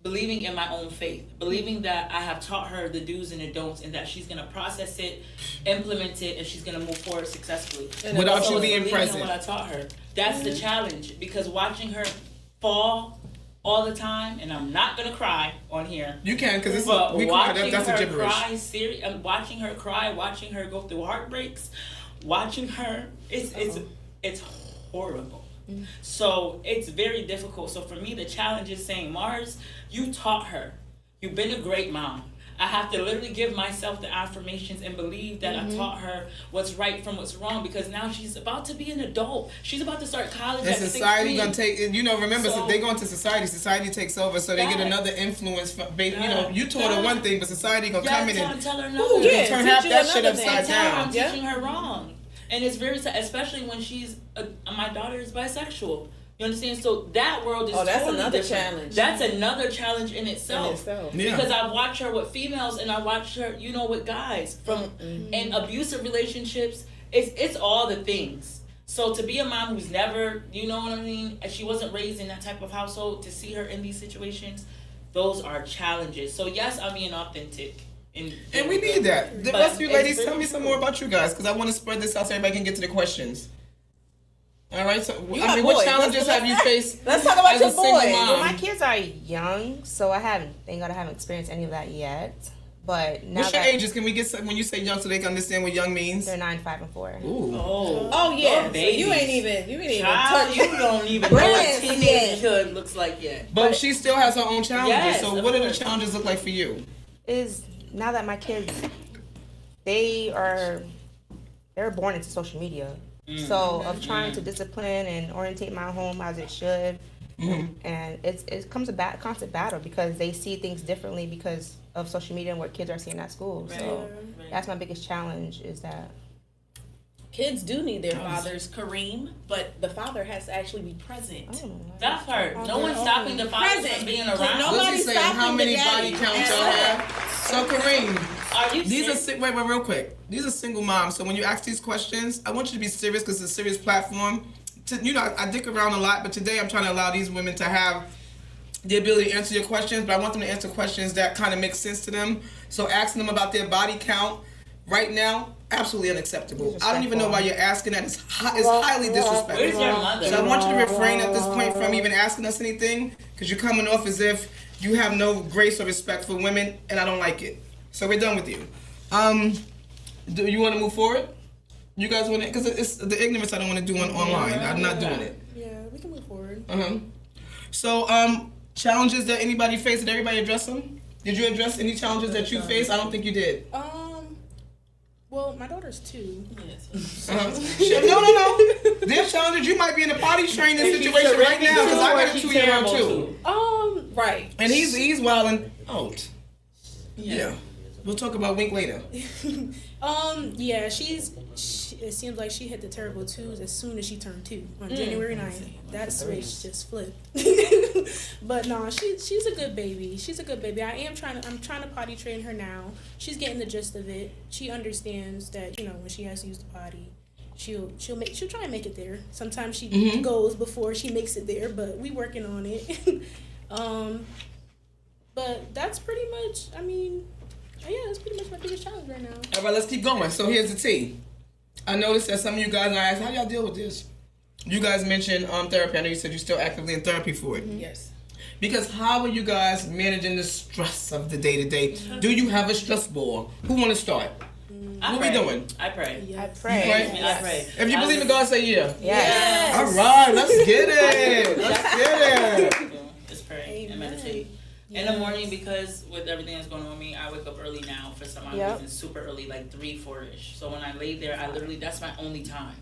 believing in my own faith, believing that I have taught her the do's and the don'ts, and that she's gonna process it, implement it, and she's gonna move forward successfully. Without So you it's being believing in present. what I taught her. That's the challenge, because watching her fall all the time, and I'm not gonna cry on here. You can because But we cry. watching That's a her gibberish. cry, watching her cry, watching her go through heartbreaks, watching her, it's horrible. So it's very difficult. So for me, the challenge is saying, Mars, you taught her. You've been a great mom. I have to literally give myself the affirmations and believe that I taught her what's right from what's wrong, because now she's about to be an adult. She's about to start college And at society 16. gonna take, remember, So- they go into society. Society takes over, so they get Yeah. another influence. Yeah. You taught her one thing, but society gonna come in and tell her Ooh, no. yeah. turn teach half you that shit another thing. upside Tell her I'm down. Yeah. teaching her wrong. And it's very sad, especially when my daughter is bisexual. You understand? So that world is that's totally another different. challenge. That's another challenge in itself. Yeah. Because I watch her with females and I watch her, with guys from and abusive relationships. It's all the things. So to be a mom who's never, you know what I mean, and she wasn't raised in that type of household, to see her in these situations, those are challenges. So yes, I'm being authentic. And we need that. The But rest of you it's ladies, very tell me some true. more about you guys, because I want to spread this out so everybody can get to the questions. All right. So got what boys. challenges have you faced? Let's talk about as your a single boys. mom? Well, my kids are young, so thank God I haven't experienced any of that yet. But now What's your that ages? Can we get some, when you say young, so they can understand what young means? they're 9, 5, and 4. Ooh. Oh yeah. Oh, So you ain't babies. even Child, touch. you don't even know what Brands teenagehood looks like yet. But she still has her own challenges. Yes, So of what do the course. challenges look like for you? Is now that my kids, they're born into social media. So of trying to discipline and orientate my home as it should, and it comes a constant battle because they see things differently because of social media and what kids are seeing at school. So that's my biggest challenge is that. Kids do need their fathers, Kareem, but the father has to actually be present. That part. No one's stopping the father from being around. What's he saying? How many body counts y'all have? So Kareem, Are you these are wait, real quick. These are single moms. So when you ask these questions, I want you to be serious because it's a serious platform. I dick around a lot, but today I'm trying to allow these women to have the ability to answer your questions, but I want them to answer questions that kind of make sense to them. So asking them about their body count right now, absolutely unacceptable. I don't even know why you're asking that. It's highly disrespectful. Where's your mother? So I want you to refrain at this point from even asking us anything because you're coming off as if you have no grace or respect for women, and I don't like it. So we're done with you. Do you want to move forward? You guys want to? Because it's the ignorance I don't want to do online. I'm not doing it. Yeah, we can move forward. So challenges that anybody faced, did everybody address them? Did you address any challenges that you faced? I don't think you did. Well, my daughter's 2. No. There's challenges. You might be in a potty training situation right now because I got a 2-year-old too. Right. And he's wilding out. Yeah. We'll talk about Wink later. Yeah, it seems like she hit the terrible 2s as soon as she turned 2 on January 9th. That switch just flipped. But no, she's a good baby. She's a good baby. I'm trying to potty train her now. She's getting the gist of it. She understands that, when she has to use the potty, she'll try and make it there. Sometimes she goes before she makes it there, but we working on it. But that's pretty much, that's pretty much my biggest challenge right now. All right, let's keep going. So here's the tea. I noticed that some of you guys, and I asked, how do y'all deal with this? You guys mentioned therapy. I know you said you're still actively in therapy for it. Yes. Because how are you guys managing the stress of the day-to-day? Do you have a stress ball? Who want to start? What we doing? I pray. I pray. I pray. If you believe in God, say yeah. Yes. All right, let's get it. Let's get it. Just pray and meditate. In the morning, because with everything that's going on with me, I wake up early now for some odd reason, super early, like 3, 4-ish. So when I lay there, that's my only time.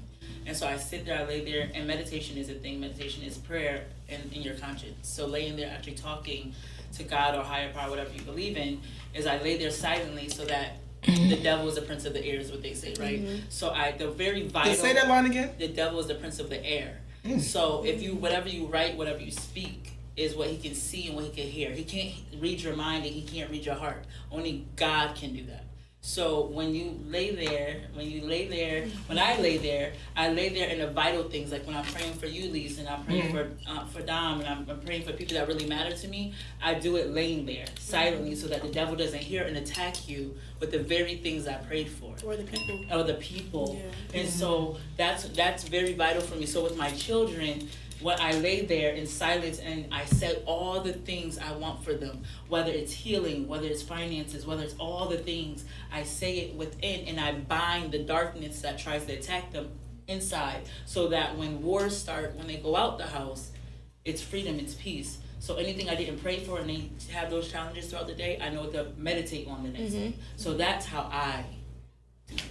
And so I sit there, I lay there, and meditation is a thing. Meditation is prayer in your conscience. So laying there, actually talking to God or higher power, whatever you believe in, is I lay there silently so that the devil is the prince of the air is what they say, right? So the very vital... Say that line again? The devil is the prince of the air. So if whatever you write, whatever you speak, is what he can see and what he can hear. He can't read your mind and he can't read your heart. Only God can do that. So when I lay there, I lay there in the vital things, like when I'm praying for you, Lise, and I'm praying for Dom, and I'm praying for people that really matter to me. I do it laying there silently so that the devil doesn't hear and attack you with the very things I prayed for. Or the people. Yeah. And so that's very vital for me. So with my children, when I lay there in silence and I said all the things I want for them, whether it's healing, whether it's finances, whether it's all the things, I say it within and I bind the darkness that tries to attack them inside so that when wars start, when they go out the house, it's freedom, it's peace. So anything I didn't pray for and they have those challenges throughout the day, I know to meditate on the next day. So that's how I...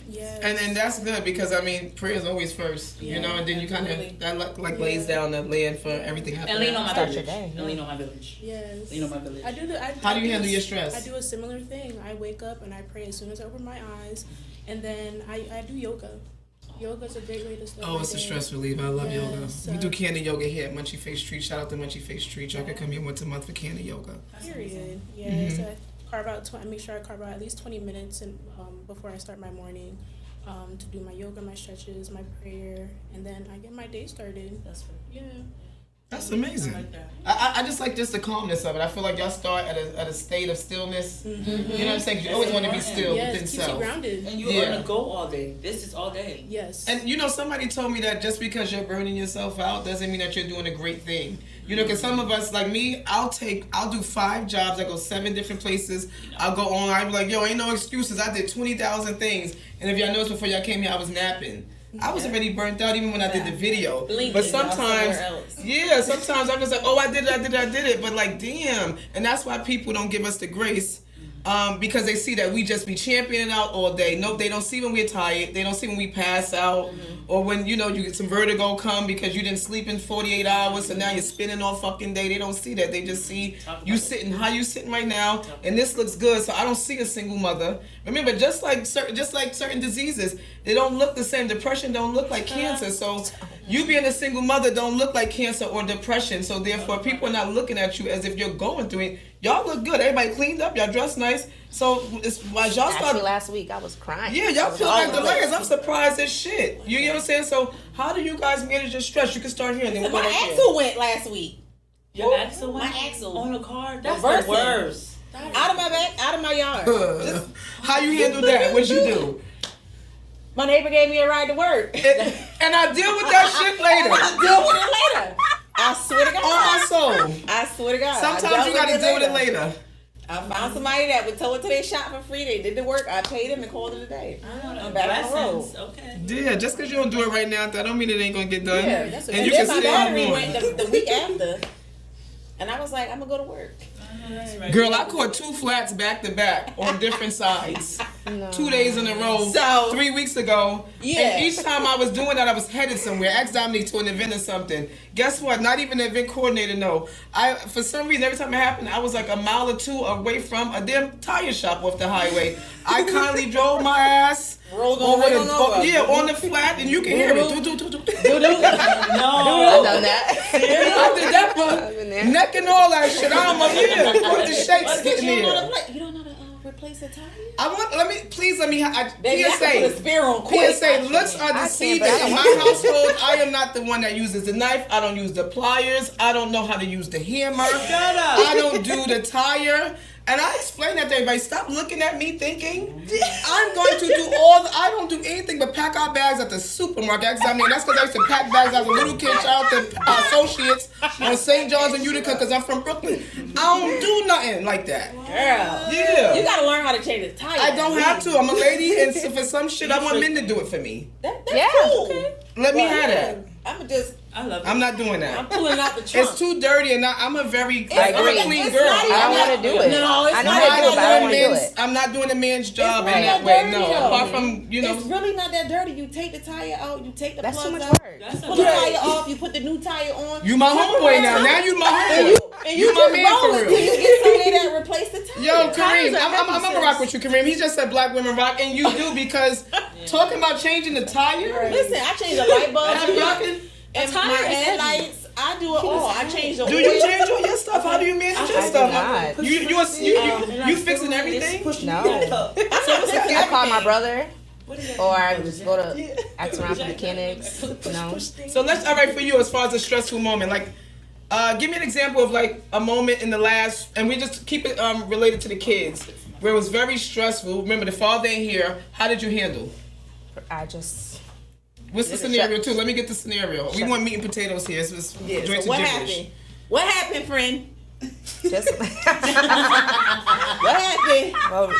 Yes. And that's good because prayer is always first, and then you kind of that lays down the land for everything happening. And lean on my village. And lean on my village. Yes. Lean on my village. How do you handle your stress? I do a similar thing. I wake up and I pray as soon as I open my eyes, and then I do yoga. Yoga's a great way to start. Oh, it's a stress reliever. I love yoga. We do Candy Yoga here at Munchie Face Treat. Shout out to Munchie Face Treat. Y'all can come here once a month for Candy Yoga. Period. Yeah. So I make sure I carve out at least 20 minutes before I start my morning. To do my yoga, my stretches, my prayer, and then I get my day started. That's right. Yeah. That's amazing. I like that. I just like just the calmness of it. I feel like y'all start at a state of stillness. You know what I'm saying? 'Cause you always want to be still within keeps self. you grounded. And you're on the go all day. This is all day. Yes. And somebody told me that just because you're burning yourself out doesn't mean that you're doing a great thing. Because some of us, like me, I'll do 5 jobs. I go 7 different places. I'll go on. I'll be like, ain't no excuses. I did 20,000 things. And if y'all noticed before y'all came here, I was napping. I was already burnt out even when I did the video. But sometimes, sometimes I'm just like, I did it. But like, damn. And that's why people don't give us the grace because they see that we just be championing out all day. Nope, they don't see when we're tired. They don't see when we pass out, or when you get some vertigo come because you didn't sleep in 48 hours, so now you're spinning all fucking day. They don't see that. They just see you sitting how you sitting right now, and this looks good. So I don't see a single mother. Remember, just like certain diseases, they don't look the same. Depression don't look like cancer. So you being a single mother don't look like cancer or depression. So therefore, people are not looking at you as if you're going through it. Y'all look good. Everybody cleaned up. Y'all dressed nice. So it's why y'all Actually, start. last week I was crying. Yeah, y'all feel like the layers. I'm surprised as shit. You get what I'm saying? So how do you guys manage your stress? You can start here and then we'll go My right there. axle went last week. Your axle went? My axle. On the car? That's Reversing. the worst. Out of my back, out of my yard. How you handle that? What'd you do? My neighbor gave me a ride to work. And I deal with that shit later. I'll deal with it later. I swear to God. On my soul. I swear to God. Sometimes you gotta deal with it later. I found somebody that would tow it to their shop for free. They did the work. I paid them and called it a day. I'm back on the road. Okay. Yeah, just because you don't do it right now, that don't mean it ain't gonna get done. Yeah, and and you then can my still battery move went on. the week after. And I was like, I'm gonna go to work. Girl, I caught 2 flats back to back on different sides. 2 days in a row. So 3 weeks ago. Yeah. And each time I was doing that, I was headed somewhere. Asked Dominique to an event or something. Guess what? Not even the event coordinator, no. For some reason, every time it happened, I was like a mile or 2 away from a damn tire shop off the highway. I kindly drove my ass. Rolled on right on over. Yeah, on the flat, and you can hear it. Do. No. I've done that. I did that for neck and all that shit. I'm up here. Put the shakes getting You here. don't know how to replace a tire? Let me Baby, I can put a spear on quick. PSA, looks are deceiving. but I In don't my household, I am not the one that uses the knife. I don't use the pliers. I don't know how to use the hammer. Shut up. I don't do the tire. And I explain that to everybody. Stop looking at me thinking I'm going to do I don't do anything but pack our bags at the supermarket. I mean, that's because I used to pack bags as a little kid. Shout out to associates on St. John's and Utica because I'm from Brooklyn. I don't do nothing like that. Girl. Yeah. You gotta learn how to change the tire. I don't have to. I'm a lady, and so for some shit, I want men to do it for me. That's Yeah. cool. Okay. Let me have that. I'm just, I love it. I'm not doing I'm that. pulling out the trunk. It's too dirty, and I'm a very I I'm a agree. clean It's girl. not even- I don't want to do it. No, it's I know not how to do it, but I don't want to do men's- it. I'm not doing a man's job in right. that way. dirty, No, though. apart from It's really not that dirty. You take the tire out, you take the That's too plugs much out, work. That's pull the tire off, you put the new tire on. you my homeboy now. Now you my homeboy. And You you my just man for roll it real. till you get somebody that replace the tire. Yo, Kareem, Tires are I'm heavy, gonna rock with you, Kareem. He just said black women rock, and you do because talking about changing the tire. Listen, I changed the light bulb. I'm rocking. And tire my is heavy. headlights, I do it all. I change the Do oil. you change all your stuff? How do you manage your I do stuff? not. You fixing everything? No. I call my brother, or I just go to ask around for mechanics. No. So all right, for you, as far as a stressful moment, like, give me an example of like a moment in the last, and we just keep it related to the kids, where it was very stressful. Remember, the father ain't here. How did you handle? I just. What's the scenario too? Let me get the scenario. We want meat and potatoes here. So it's Yeah, joints so what and gibberish. happened? What happened, friend? Just. What happened? Well,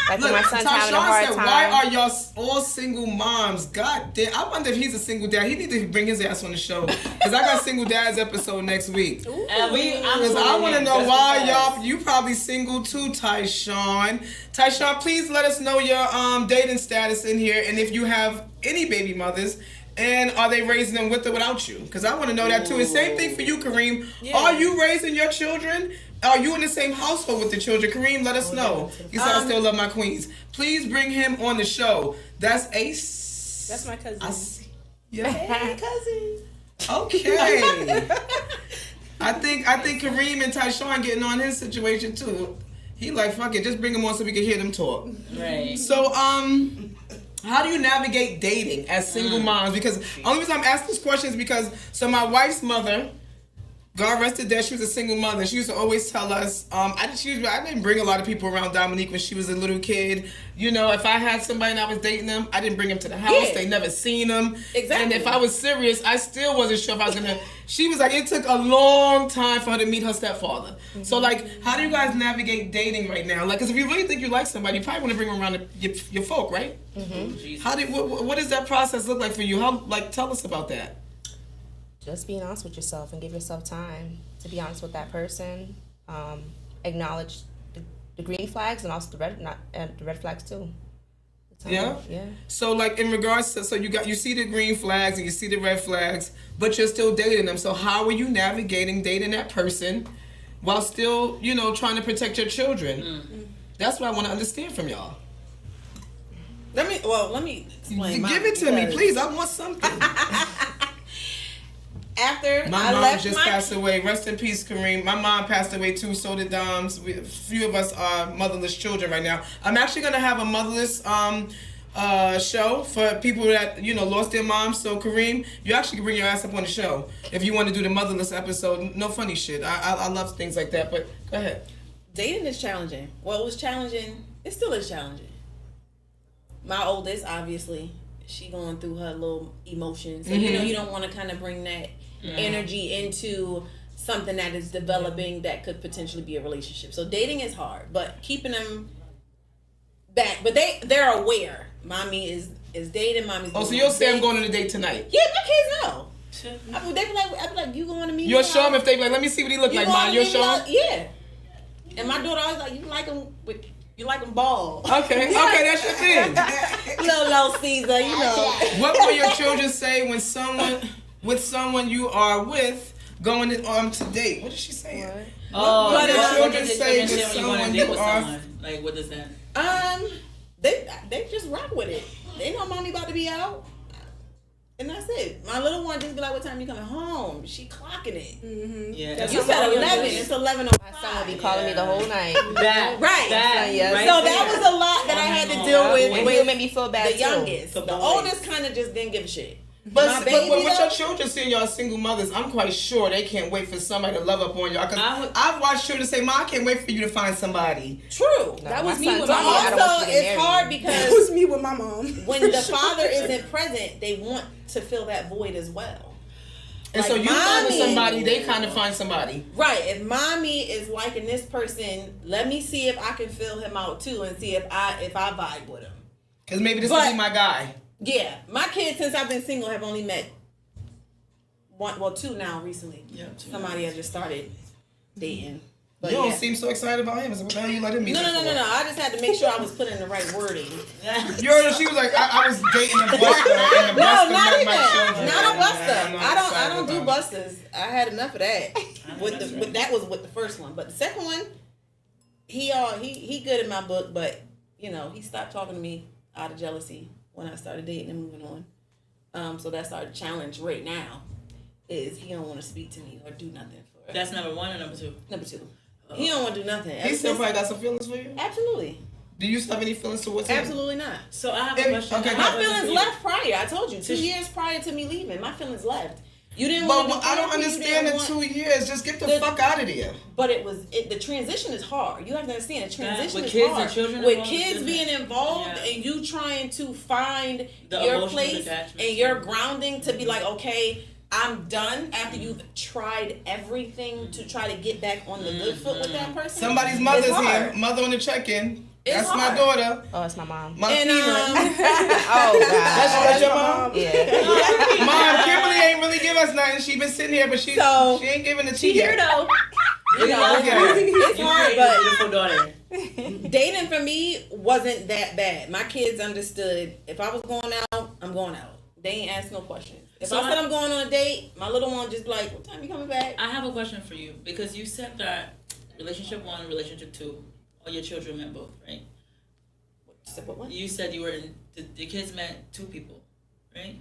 like when my son's having a Tyshawn hard said, time. "Why are y'all all single moms?" God damn! I wonder if he's a single dad. He need to bring his ass on the show because I got single dads episode next week. And Because I want to know why y'all. You probably single too, Tyshawn. Tyshawn, please let us know your dating status in here, and if you have any baby mothers. And are they raising them with or without you? Because I want to know that too. It's same thing for you, Kareem. Are you raising your children? Are you in the same household with the children? Kareem, let us know. You said I still love my queens. Please bring him on the show. That's Ace. That's my cousin. I see. Yeah. Hey, cousin. Okay. I think Kareem and Tyshawn getting on his situation too. He like, fuck it, just bring him on so we can hear them talk. Right. So, how do you navigate dating as single moms? Because only reason I'm asking this question is because my wife's mother, God rest her dead, she was a single mother. She used to always tell us, I didn't bring a lot of people around Dominique when she was a little kid. You know, if I had somebody and I was dating them, I didn't bring them to the house. Yeah. They never seen them. Exactly. And if I was serious, I still wasn't sure if I was gonna. She was like, it took a long time for her to meet her stepfather. Mm-hmm. So like, how do you guys navigate dating right now? Like, because if you really think you like somebody, you probably want to bring them around your folk, right? Mm-hmm. What does that process look like for you? Tell us about that. Just being honest with yourself and give yourself time to be honest with that person. Acknowledge the green flags and also the red flags too. Yeah? Yeah. So like in regards to, so you see the green flags and you see the red flags, but you're still dating them. So how are you navigating dating that person while still, you know, trying to protect your children? That's what I want to understand from y'all. Let me explain. Give it to me, please. I want something. After My I mom left just passed away. Rest in peace, Kareem. My mom passed away too. So did Dom's. A few of us are motherless children right now. I'm actually gonna have a motherless show for people that, you know, lost their moms. So Kareem, you actually can bring your ass up on the show if you want to do the motherless episode. No funny shit. I love things like that. But go ahead. Dating is challenging. Well, it was challenging. It still is challenging. My oldest, obviously, she going through her little emotions. So, you know, you don't want to kind of bring that energy into something that is developing that could potentially be a relationship. So dating is hard, but keeping them back. But they're aware. Mommy is dating. Mommy's. Oh, so you'll say I'm going on a date tonight? Yeah, my kids know. I'd be like, you going to meet? You'll show them if they be like, let me see what he look like, Mom. You'll show them? Yeah. And my daughter always like, you like them bald. Okay, okay, that's your thing. Little Caesar, you know. What will your children say when someone you are with going to date? What is she saying? Oh, what do what children did say when when you want to someone date you with are? someone? Like, what is that? They just rock with it. They know mommy about to be out. And that's it. My little one just be like, what time you coming home? She clocking it. Mm-hmm. Yeah. You said 11. It's 11:05. My son will be calling me the whole night. That, Right. That, Yes. right So there. that was a lot that I had to deal with. And he'll make me feel bad the too. youngest. The The boys. oldest kind of just didn't give a shit. But My baby, with though, your children seeing y'all single mothers, I'm quite sure they can't wait for somebody to love up on y'all. Cause I've watched children say, "Mom, I can't wait for you to find somebody." true. That was my me son with told my me, I don't want Also, you to get it's married. hard That because was me with my mom. when the father isn't present, they want to fill that void as well. And so Like, you find mommy- somebody, they kind of find somebody. Right. If mommy is liking this person, let me see if I can fill him out too, and see if I vibe with him. Cause maybe this But- will be my guy. Yeah, my kids since I've been single have only met two now recently. Yeah, two. Somebody I just started dating. But You don't yeah. seem so excited about him. So what the hell you let him meet? No. him for? I just had to make sure I was putting the right wording. You heard her. She was like, I was dating a buster, and the No, buster not met even. my children. Not a buster. I'm not I excited don't do about it. busters. I had enough of that. That was with the first one, but the second one, he good in my book, but you know he stopped talking to me out of jealousy when I started dating and moving on. So that's our challenge right now, is he don't want to speak to me or do nothing for. That's number one or number two? Number two. He don't want to do nothing. He still probably got some feelings for you. Absolutely. Do you still have any feelings towards him? Absolutely not. So I have a If- question. okay, I My have a feelings question. left prior. I told you 2 years prior to me leaving. My feelings left. You didn't But want to. I don't understand the 2 years. Just get the fuck out of there. But the transition is hard. You have to understand the transition with is kids hard. and children with involved, kids isn't being it? involved Yeah. and you trying to find The your emotional place attachment. and your grounding to be like, okay, I'm done after you've tried everything to try to get back on the good foot with that person. Somebody's mother's It's hard. here. Mother on the check-in. It's That's my hard. daughter. Oh, it's my mom. My And Oh God. That's your mom? Yeah. Mom, Kimberly ain't really give us nothing. She been sitting here, but she ain't giving the tea yet. though. you know, Okay. it's hard, but Beautiful daughter. dating for me wasn't that bad. My kids understood if I was going out, I'm going out. They ain't ask no questions. If So I said I'm going on a date, my little one just be like, what time you coming back? I have a question for you because you said that relationship 1, relationship 2, all your children met both, right? What? You said you were in the kids met 2 people, right?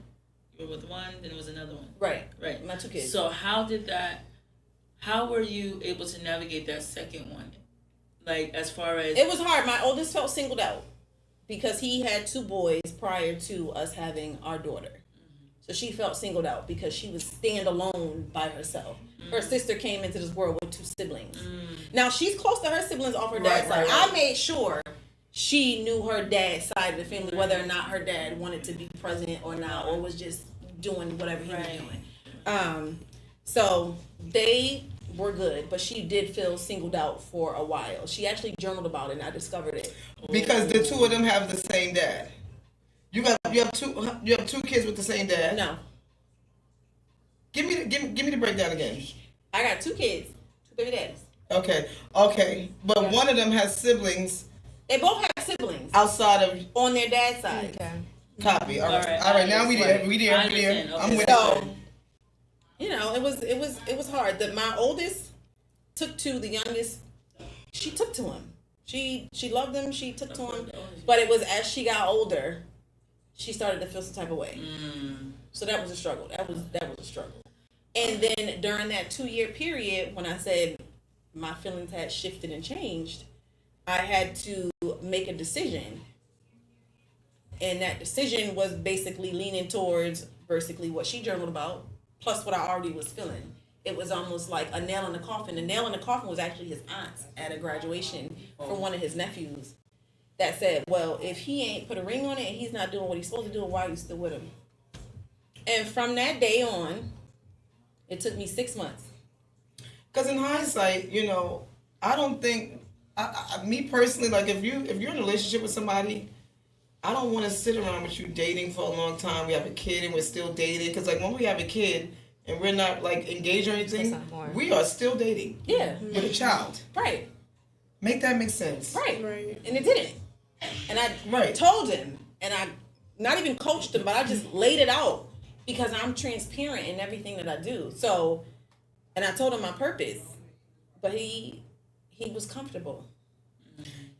You were with one, then it was another one. Right. Right. My 2 kids. So how were you able to navigate that second one? Like as far as It was hard. My oldest felt singled out because he had 2 boys prior to us having our daughter. So she felt singled out because she was stand alone by herself. Her sister came into this world with 2 siblings. Now she's close to her siblings off her dad's side. I made sure she knew her dad's side of the family, whether or not her dad wanted to be present or not, or was just doing whatever he was doing. So they were good, but she did feel singled out for a while. She actually journaled about it, and I discovered it. Because the 2 of them have the same dad. You have two kids with the same dad. No, Give me the breakdown again. I got 2 kids, 2 baby daddies. Okay. But one of them has siblings They both have siblings outside of on their dad's side. Okay. copy. All All right. right, All right. Now I we there. understand. We there. I We there. understand. I'm Okay. with So, it. you know, it was hard. That my oldest took to the youngest. She took to him. She loved him. She took to him. But it was as she got older, she started to feel some type of way. So that was a struggle. That was a struggle. And then during that 2-year period, when I said my feelings had shifted and changed, I had to make a decision. And that decision was basically leaning towards basically what she journaled about, plus what I already was feeling. It was almost like a nail in the coffin. The nail in the coffin was actually his aunt's at a graduation from one of his nephews that said, well, if he ain't put a ring on it and he's not doing what he's supposed to do, why are you still with him? And from that day on, it took me 6 months. Because in hindsight, you know, I don't think, me personally, like if you're in a relationship with somebody, I don't want to sit around with you dating for a long time. We have a kid and we're still dating. Because like when we have a kid and we're not like engaged or anything, That's not more. we are still dating Yeah. with a child. Right. Make that make sense. Right. Right. And it didn't. And I Right. told him, and I not even coached him, but I just laid it out because I'm transparent in everything that I do. So, and I told him my purpose, but he was comfortable.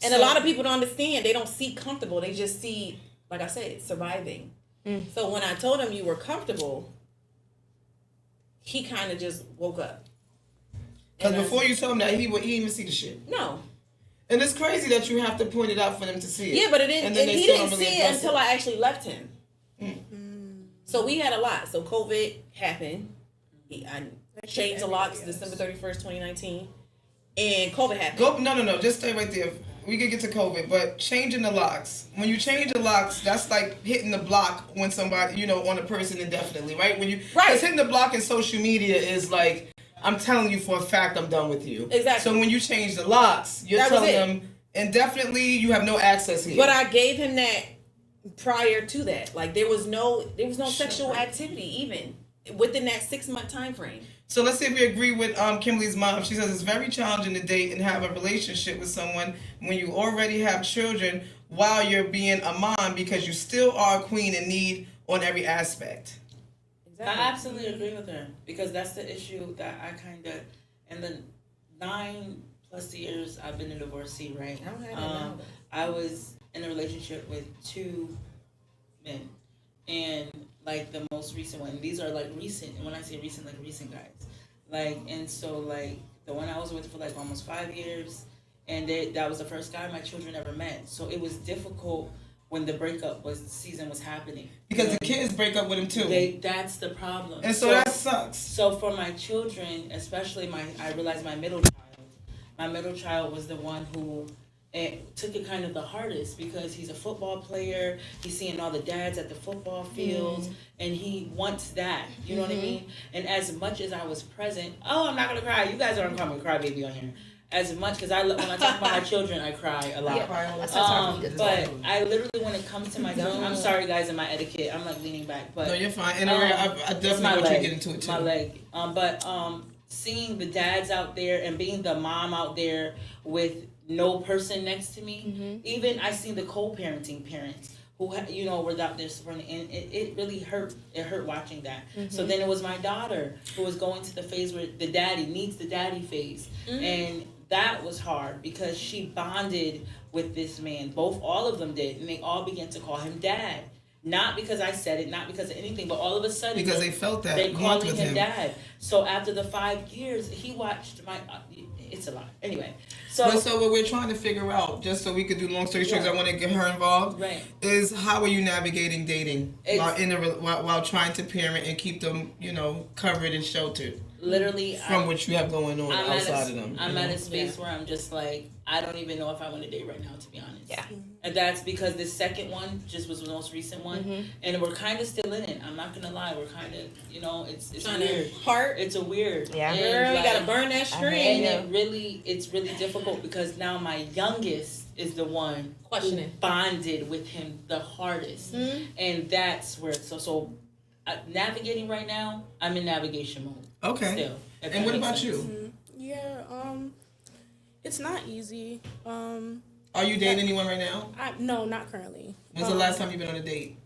And a So- lot of people don't understand. They don't see comfortable. They just see, like I said, surviving. So when I told him you were comfortable, he kind of just woke up. Because And I- before you told him that, he didn't even see the shit. no. And it's crazy that you have to point it out for them to see it. Yeah, but it didn't. And then And they he still didn't don't really see it address until I actually left him. Mm. So we had a lot. So COVID happened. I changed the locks December 31st, 2019, and COVID happened. No. Just stay right there. We could get to COVID, but changing the locks. When you change the locks, that's like hitting the block when somebody, you know, on a person indefinitely, right? When you, Right. because hitting the block in social media is like, I'm telling you for a fact I'm done with you. Exactly. So when you change the locks, you're That was telling it. them indefinitely you have no access here. But I gave him that prior to that. Like there was no sexual activity even within that 6-month time frame. So let's see if we agree with Kimberly's mom. She says it's very challenging to date and have a relationship with someone when you already have children while you're being a mom because you still are a queen and need on every aspect. I absolutely agree with her because that's the issue that I kind of, in the 9+ years I've been a divorcee, right? I don't have that now. I was in a relationship with 2 men, and like the most recent one. These are like recent. And when I say recent, like recent guys, like and so like the one I was with for like almost 5 years, and that was the first guy my children ever met. So it was difficult when the breakup season was happening Because the kids break up with him too. That's the problem. And so that sucks. So for my children, especially I realized my middle child was the one who took it kind of the hardest because he's a football player. He's seeing all the dads at the football fields, and he wants that. You know what I mean? And as much as I was present, I'm not gonna cry. You guys aren't calling me crybaby on here. As much because when I talk about my children, I cry a lot. But I literally, when it comes to my children, I'm sorry guys, in my etiquette, I'm like leaning back. But No, you're fine. And I definitely want you to get into it too. My leg. But seeing the dads out there and being the mom out there with no person next to me, even I see the co-parenting parents who were out there supporting, and it really hurt. It hurt watching that. So then it was my daughter who was going to the phase where the daddy needs the daddy phase, and that was hard because she bonded with this man. All of them did, and they all began to call him dad. Not because I said it, not because of anything, but all of a sudden Because they felt that they warmth calling with him him. dad. So after the 5 years, he watched my. It's a lot. Anyway, so what we're trying to figure out, just so we could do long story short, 'cause I want to get her involved, Right. is how are you navigating dating while trying to parent and keep them, covered and sheltered literally from what you have going on outside of them. I'm at a space where I'm just like, I don't even know if I want to date right now, to be honest. Yeah. And that's because this second one just was the most recent one, and we're kind of still in it. I'm not gonna lie, we're kind of, it's Trying weird. to part. It's a weird. Yeah. And Girl, you like- gotta burn that string. And it's really difficult because now my youngest is the one Questioning. who bonded with him the hardest, and that's where navigating right now. I'm in navigation mode. Okay. Still, if And that what makes about sense. you? Yeah, It's not easy. Are you dating anyone right now? No, not currently. When's the last time you've been on a date?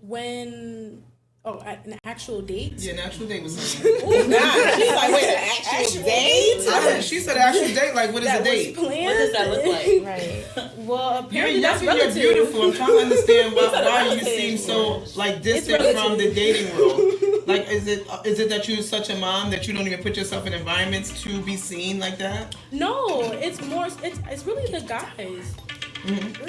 An actual date? Yeah, an actual date with someone. She's like, wait, an actual date? She said actual date. Like, what is a date? What does that look like? Right. Well, You're apparently young and you're relative. beautiful. I'm trying to understand why you seem so like distant from the dating world. Like, is it that you're such a mom that you don't even put yourself in environments to be seen like that? No, it's really the guys.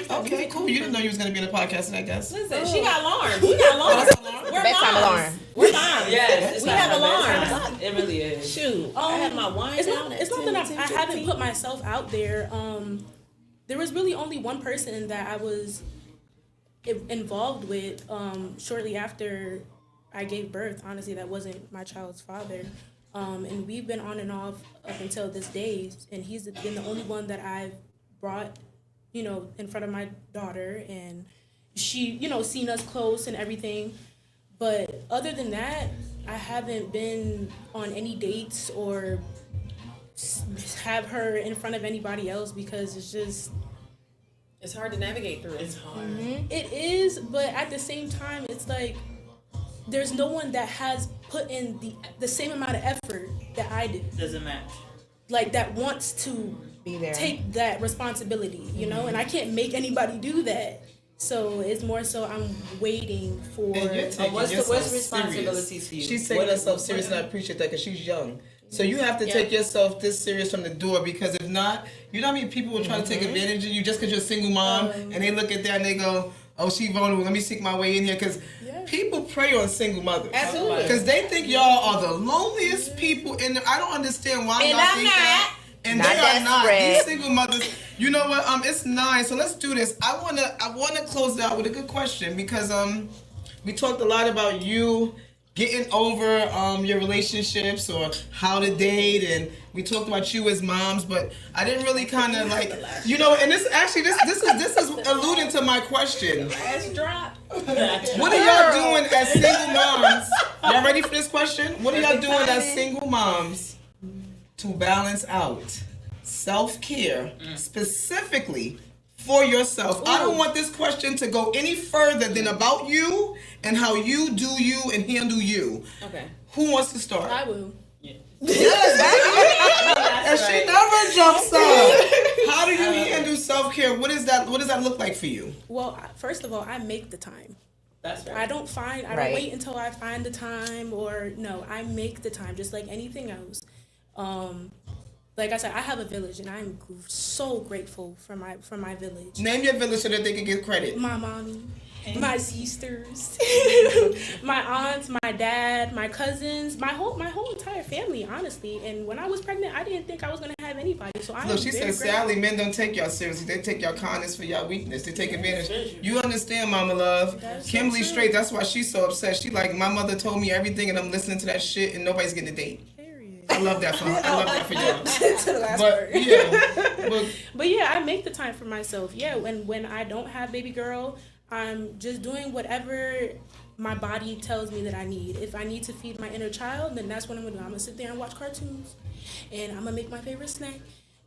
Okay, cool. You didn't know you was gonna be in a podcast, I guess. Listen, she got alarms. We got alarms. We're Bedtime moms. alarm. We're moms. Yes, it's We not have my alarms. bedtime. It really is. Shoot, I have my wine It's down not. at It's not that 10, I haven't put myself out there. There was really only one person that I was involved with shortly after I gave birth. Honestly, that wasn't my child's father, and we've been on and off up until this day. And he's been the only one that I've brought, in front of my daughter, and she, seen us close and everything. But other than that, I haven't been on any dates or have her in front of anybody else because It's hard to navigate through. It's hard. it is, but at the same time, it's like there's no one that has put in the same amount of effort that I did. Doesn't match. Like that wants to Be there. take that responsibility, and I can't make anybody do that. So it's more so I'm waiting for. And you're taking What's yourself responsibilities serious. to you? She's taking What- herself serious, and I appreciate that because she's young. So you have to take yourself this serious from the door, because if not, you know how many people will try to take advantage of you just because you're a single mom, and they look at that and they go, "Oh, she vulnerable. Let me seek my way in here." Because people prey on single mothers. Absolutely. Because they think y'all are the loneliest people in the. I don't understand why And y'all I'm think not. that. And Not they are not. desperate. These single mothers. You know what? It's 9. So let's do this. I wanna close it out with a good question, because we talked a lot about you getting over your relationships or how to date, and we talked about you as moms, but I didn't really kind of like, and this is alluding to my question. Last drop. What are y'all doing as single moms? Y'all ready for this question? What are y'all doing as single moms to balance out self-care specifically for yourself? I don't want this question to go any further than about you and how you do you and handle you. Okay. Who wants to start? I will. And she never jumps up. How do you handle self-care? What does that look like for you? Well, first of all, I make the time. That's right. I don't Right. wait until I find the time, or no, I make the time just like anything else. Like I said, I have a village, and I'm so grateful for my village. Name your village so that they can get credit. My mommy, my sisters, my aunts, my dad, my cousins, my whole entire family, honestly. And when I was pregnant, I didn't think I was gonna have anybody. So I Look, she said, Sally, men don't take y'all seriously. They take y'all kindness for y'all weakness. They take advantage. You understand, Mama Love. That's so Kimberly true. Straight, that's why she's so upset. She like, my mother told me everything, and I'm listening to that shit, and nobody's getting a date. I love that for her. I love that for y'all. But yeah, But yeah, I make the time for myself. Yeah, when I don't have baby girl, I'm just doing whatever my body tells me that I need. If I need to feed my inner child, then that's what I'm gonna do. I'm gonna sit there and watch cartoons, and I'm gonna make my favorite snack.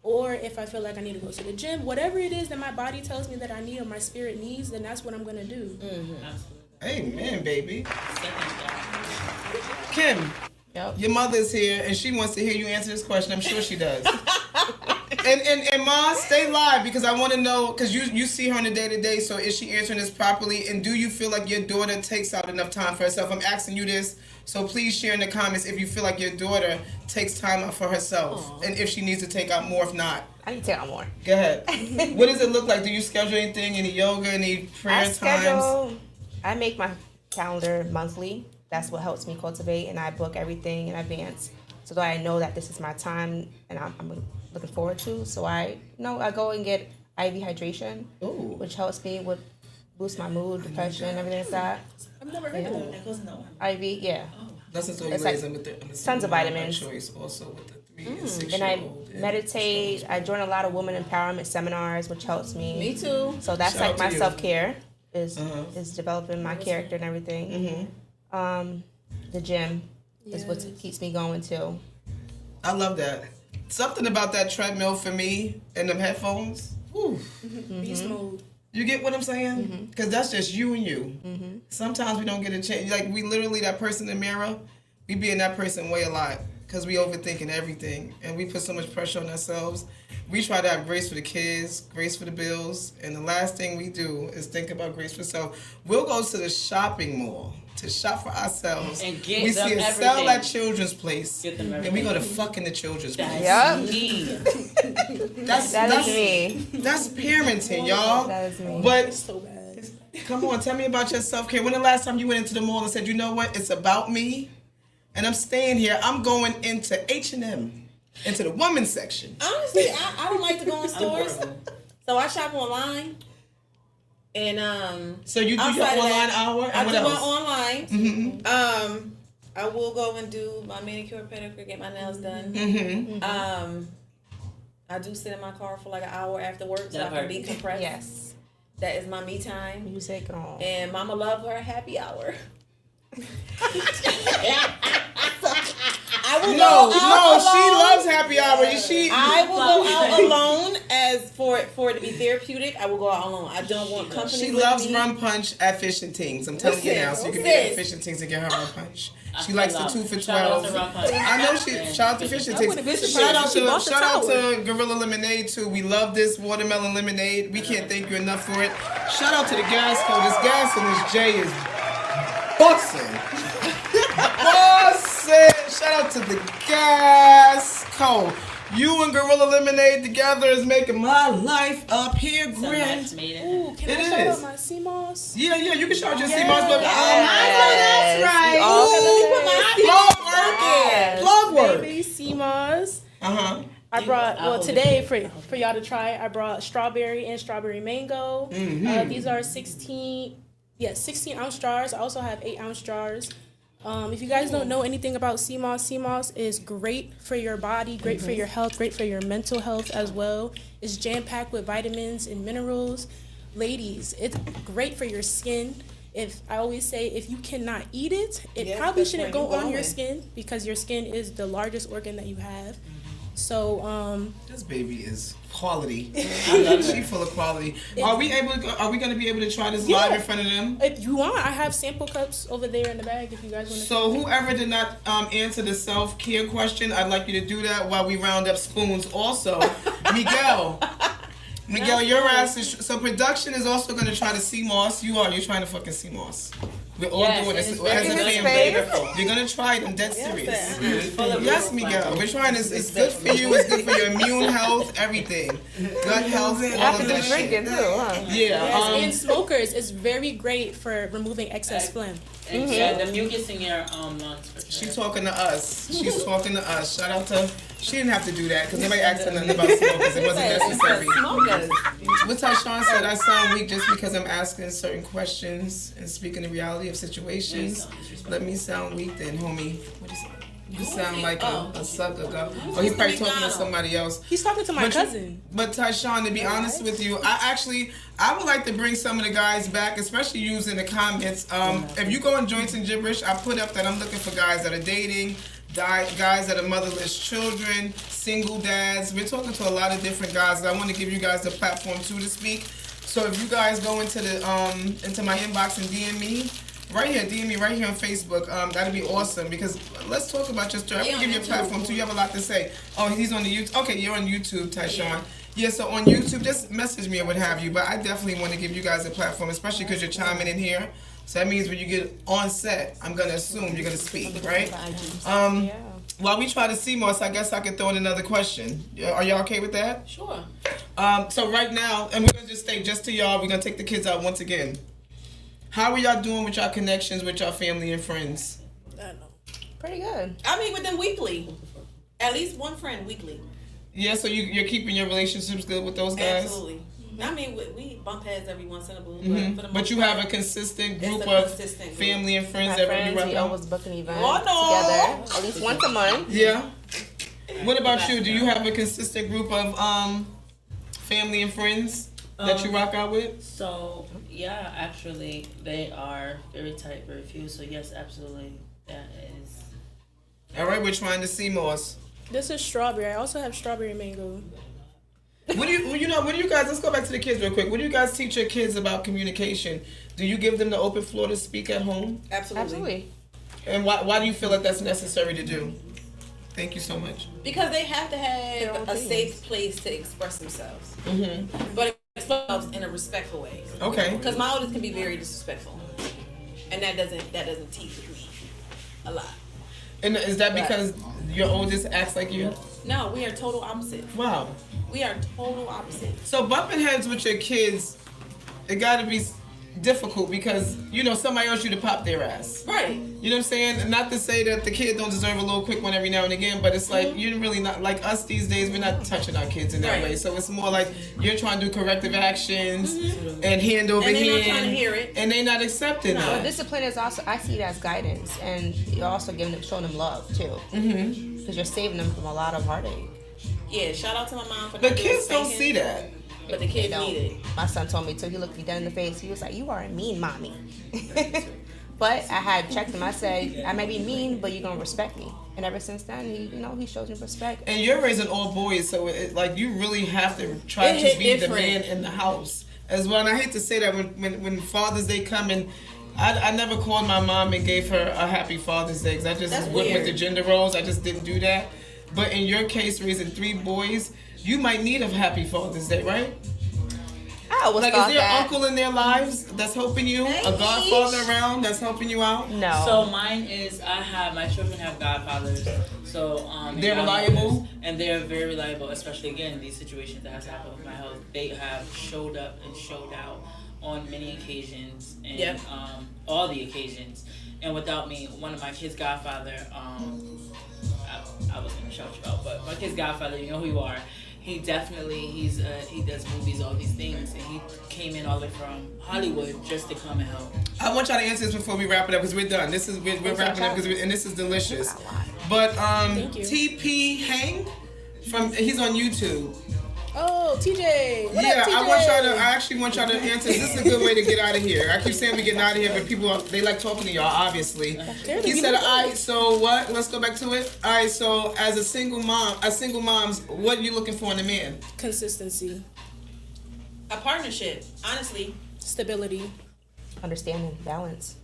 Or if I feel like I need to go to the gym, whatever it is that my body tells me that I need or my spirit needs, then that's what I'm gonna do. amen, baby. Kim, your mother's here, and she wants to hear you answer this question. I'm sure she does. And Ma, stay live, because I want to know, because you see her on a day-to-day, so is she answering this properly? And do you feel like your daughter takes out enough time for herself? I'm asking you this, so please share in the comments if you feel like your daughter takes time out for herself, and if she needs to take out more, if not. I need to take out more. Go ahead. What does it look like? Do you schedule anything, any yoga, any prayer times? I make my calendar monthly. That's what helps me cultivate, and I book everything in advance so that I know that this is my time and I'm looking forward to. So I go and get IV hydration, which helps me with boost my mood, depression, everything like that. I've never heard of that. IV, yeah. That's just what you It's like raise them with the tons of vitamins. choice also with the 3 and 6 And I year old. meditate. I join a lot of women empowerment seminars, which helps me. Me too. So that's Shout like out my to you. self-care is developing my character and everything. The gym is what keeps me going too. I love that. something about that treadmill for me and them headphones. Whew. Beast mode. You get what I'm saying? Because that's just you and you. Sometimes we don't get a chance. Like, we literally, that person in the mirror, we be in that person way a lot because we overthinking everything. And we put so much pressure on ourselves. We try to have grace for the kids, grace for the bills. And the last thing we do is think about grace for self. We'll go to the shopping mall to shop for ourselves. And get we them see a everything. sell at Children's Place. Get them And we go to fucking the Children's Place. Yep. Me. That's me. That's parenting, y'all. That is me. But So bad. come on, tell me about your self-care. When the last time you went into the mall and said, you know what, it's about me, and I'm staying here, I'm going into H&M, into the women's section. Honestly, I don't like to go in stores, horrible. so I shop online. And So you do your outside of online that, hour, and I what do else? my online. Mm-hmm. I will go and do my manicure, pedicure, get my nails done. Mm-hmm. I do sit in my car for like an hour after work so That I can hurts. decompress. Yes. That is my me time. Music and all. And Mama love her happy hour. I will No, go out no, she alone. loves happy hour. She, I will go out alone as for it to be therapeutic. I will go out alone. I don't want company. she with loves me. rum punch at Fish and Tings. I'm telling you Listen, now, so you can be listen. at Fish and Tings and get her rum punch. She I likes the love- 2 for shout out to 12. Rum Punch. I know she. Shout out to Fish and I wouldn't be Tings. surprised Shout out if she bought the shout out tower. to Gorilla Lemonade too. We love this watermelon lemonade. We can't thank you enough for it. Shout out to the gas co. This gas and this J is bussin'. Bussin'. Shout out to the gas co. You and Gorilla Lemonade together is making my life up here So grand. that's made it. Ooh, can It I shout is. out my CMOS? Yeah, you can shout your CMOS, but Yes. right. Oh, Plug work. Baby CMOS. Uh-huh. I brought, I'll well, hold today it. for y'all to try, I brought strawberry and strawberry mango. These are 16 ounce jars. I also have 8 ounce jars. If you guys don't know anything about CMOS is great for your body, great for your health, great for your mental health as well. It's jam-packed with vitamins and minerals. Ladies, it's great for your skin. I always say, if you cannot eat it, it Yes, probably that's shouldn't where go you on your going. skin because your skin is the largest organ that you have. So, This baby is quality. I love She her. full of quality. Are we gonna be able to try this live in front of them? if you want, I have sample cups over there in the bag if you guys want to. So whoever did not answer the self-care question, I'd like you to do that while we round up spoons. Also, Miguel, your ass is. So production is also going to try to CMOS. You're trying to fucking CMOS. We're all Yes, doing and this it's as very a good. family. flavorful. You're gonna try it. I'm dead serious. Full of Yes, real Miguel. flavor. We're trying this. It's good for you. It's good for your immune health, everything, gut health, all After of the that shit. drinking too, huh? Yeah. And smokers is very great for removing excess phlegm. And yeah, the mucus in your lungs for sure. She's talking to us. She's talking to us. Shout out to. She didn't have to do that because nobody asked her nothing about smokers. It wasn't necessary. Smokers. What Tyshawn said, I sound weak just because I'm asking certain questions and speaking the reality of situations. Let me sound weak then, homie. What is it? You sound like a sucker, girl. Oh, he's probably talking to somebody else. He's talking to my But cousin. But Tyshawn, to be honest with you, I would like to bring some of the guys back, especially using the comments. If you go on Joints and Gibberish, I put up that I'm looking for guys that are dating, guys that are motherless children, single dads. We're talking to a lot of different guys. I want to give you guys the platform too to speak. So if you guys go into the into my inbox and DM me. DM me right here on Facebook. That'd be awesome because let's talk about your story. I'm gonna give you a platform too. You have a lot to say. Oh, he's on the YouTube. Okay, you're on YouTube, Tyshawn. Yeah, so on YouTube, just message me or what have you. But I definitely want to give you guys a platform, especially because you're chiming in here. So that means when you get on set, I'm gonna assume you're gonna speak, right? While we try to see more, so I guess I could throw in another question. Are y'all okay with that? Sure. So right now, and we're gonna just stay just to y'all. We're gonna take the kids out once again. How are y'all doing with y'all connections with y'all family and friends? I don't know. Pretty good. I meet with them weekly. At least one friend weekly. Yeah, so you're keeping your relationships good with those guys? Absolutely. I mean, we bump heads every once in a blue, Mhm. but for the But most you part, have a consistent it's group a of consistent group. family and friends My that friends, really we rock always out? book an event Oh, no. together, at least once a month. Yeah. What about you? Do you have a consistent group of family and friends that you rock out with? So yeah, actually, they are very tight, very few. So yes, absolutely, that is. All right, we're trying to see more. This is strawberry. I also have strawberry mango. What do you guys? Let's go back to the kids real quick. What do you guys teach your kids about communication? Do you give them the open floor to speak at home? Absolutely. And why do you feel like that's necessary to do? Thank you so much. Because they have to Their own have a opinions. safe place to express themselves, but express themselves in a respectful way. Okay. Because my oldest can be very disrespectful, and that doesn't teach me a lot. And is that because your oldest acts like you? No, we are total opposite. Wow. We are total opposite. So bumping heads with your kids, it got to be difficult because somebody else you to pop their ass. Right. You know what I'm saying? Not to say that the kid don't deserve a little quick one every now and again, but it's like you're really not like us these days. We're not touching our kids in that Right. way. So it's more like you're trying to do corrective actions and hand over And they're hand, not trying to hear it. and they're not accepting But that. discipline is also, I see it as guidance, and you're also showing them love too. Because you're saving them from a lot of heartache. Yeah. Shout out to my mom for But not doing kids don't spanking, see that. but the kids need it. My son told me too. He looked me dead in the face. He was like, "You are a mean mommy." But I had checked him. I said, "I may be mean, but you're gonna respect me." And ever since then, he shows me respect. And you're raising all boys, so like you really have to try It to hit be the different. man in the house as well. And I hate to say that when Father's Day come and I never called my mom and gave her a happy Father's Day because I just That's went with weird. the gender roles. I just didn't do that. But in your case, raising 3 boys, you might need a happy Father's Day, right? I always Like, thought is there an that. uncle in their lives that's helping you? A godfather around that's helping you out? No. So mine is my children have godfathers, so They're and reliable? godmothers, and they're very reliable. Especially again in these situations that has happened with my health, they have showed up and showed out on many occasions and Yep. all the occasions. And without me, one of my kids' godfather, I was gonna shout you out, but my kid's godfather, you know who you are. He definitely he does movies, all these things, and he came in all the way from Hollywood just to come and help. I want y'all to answer this before we wrap it up because we're done. We're wrapping up because and this is delicious. But Thank you. TP Hang he's on YouTube. Oh, TJ. What Yeah, up, TJ? I actually want y'all to answer. This is a good way to get out of here. I keep saying we're getting out of here, but people they like talking to y'all. Obviously, he said, "All right, so what? Let's go back to it. All right, so as a single moms, what are you looking for in a man? Consistency, A partnership, honestly. stability. Understanding, balance.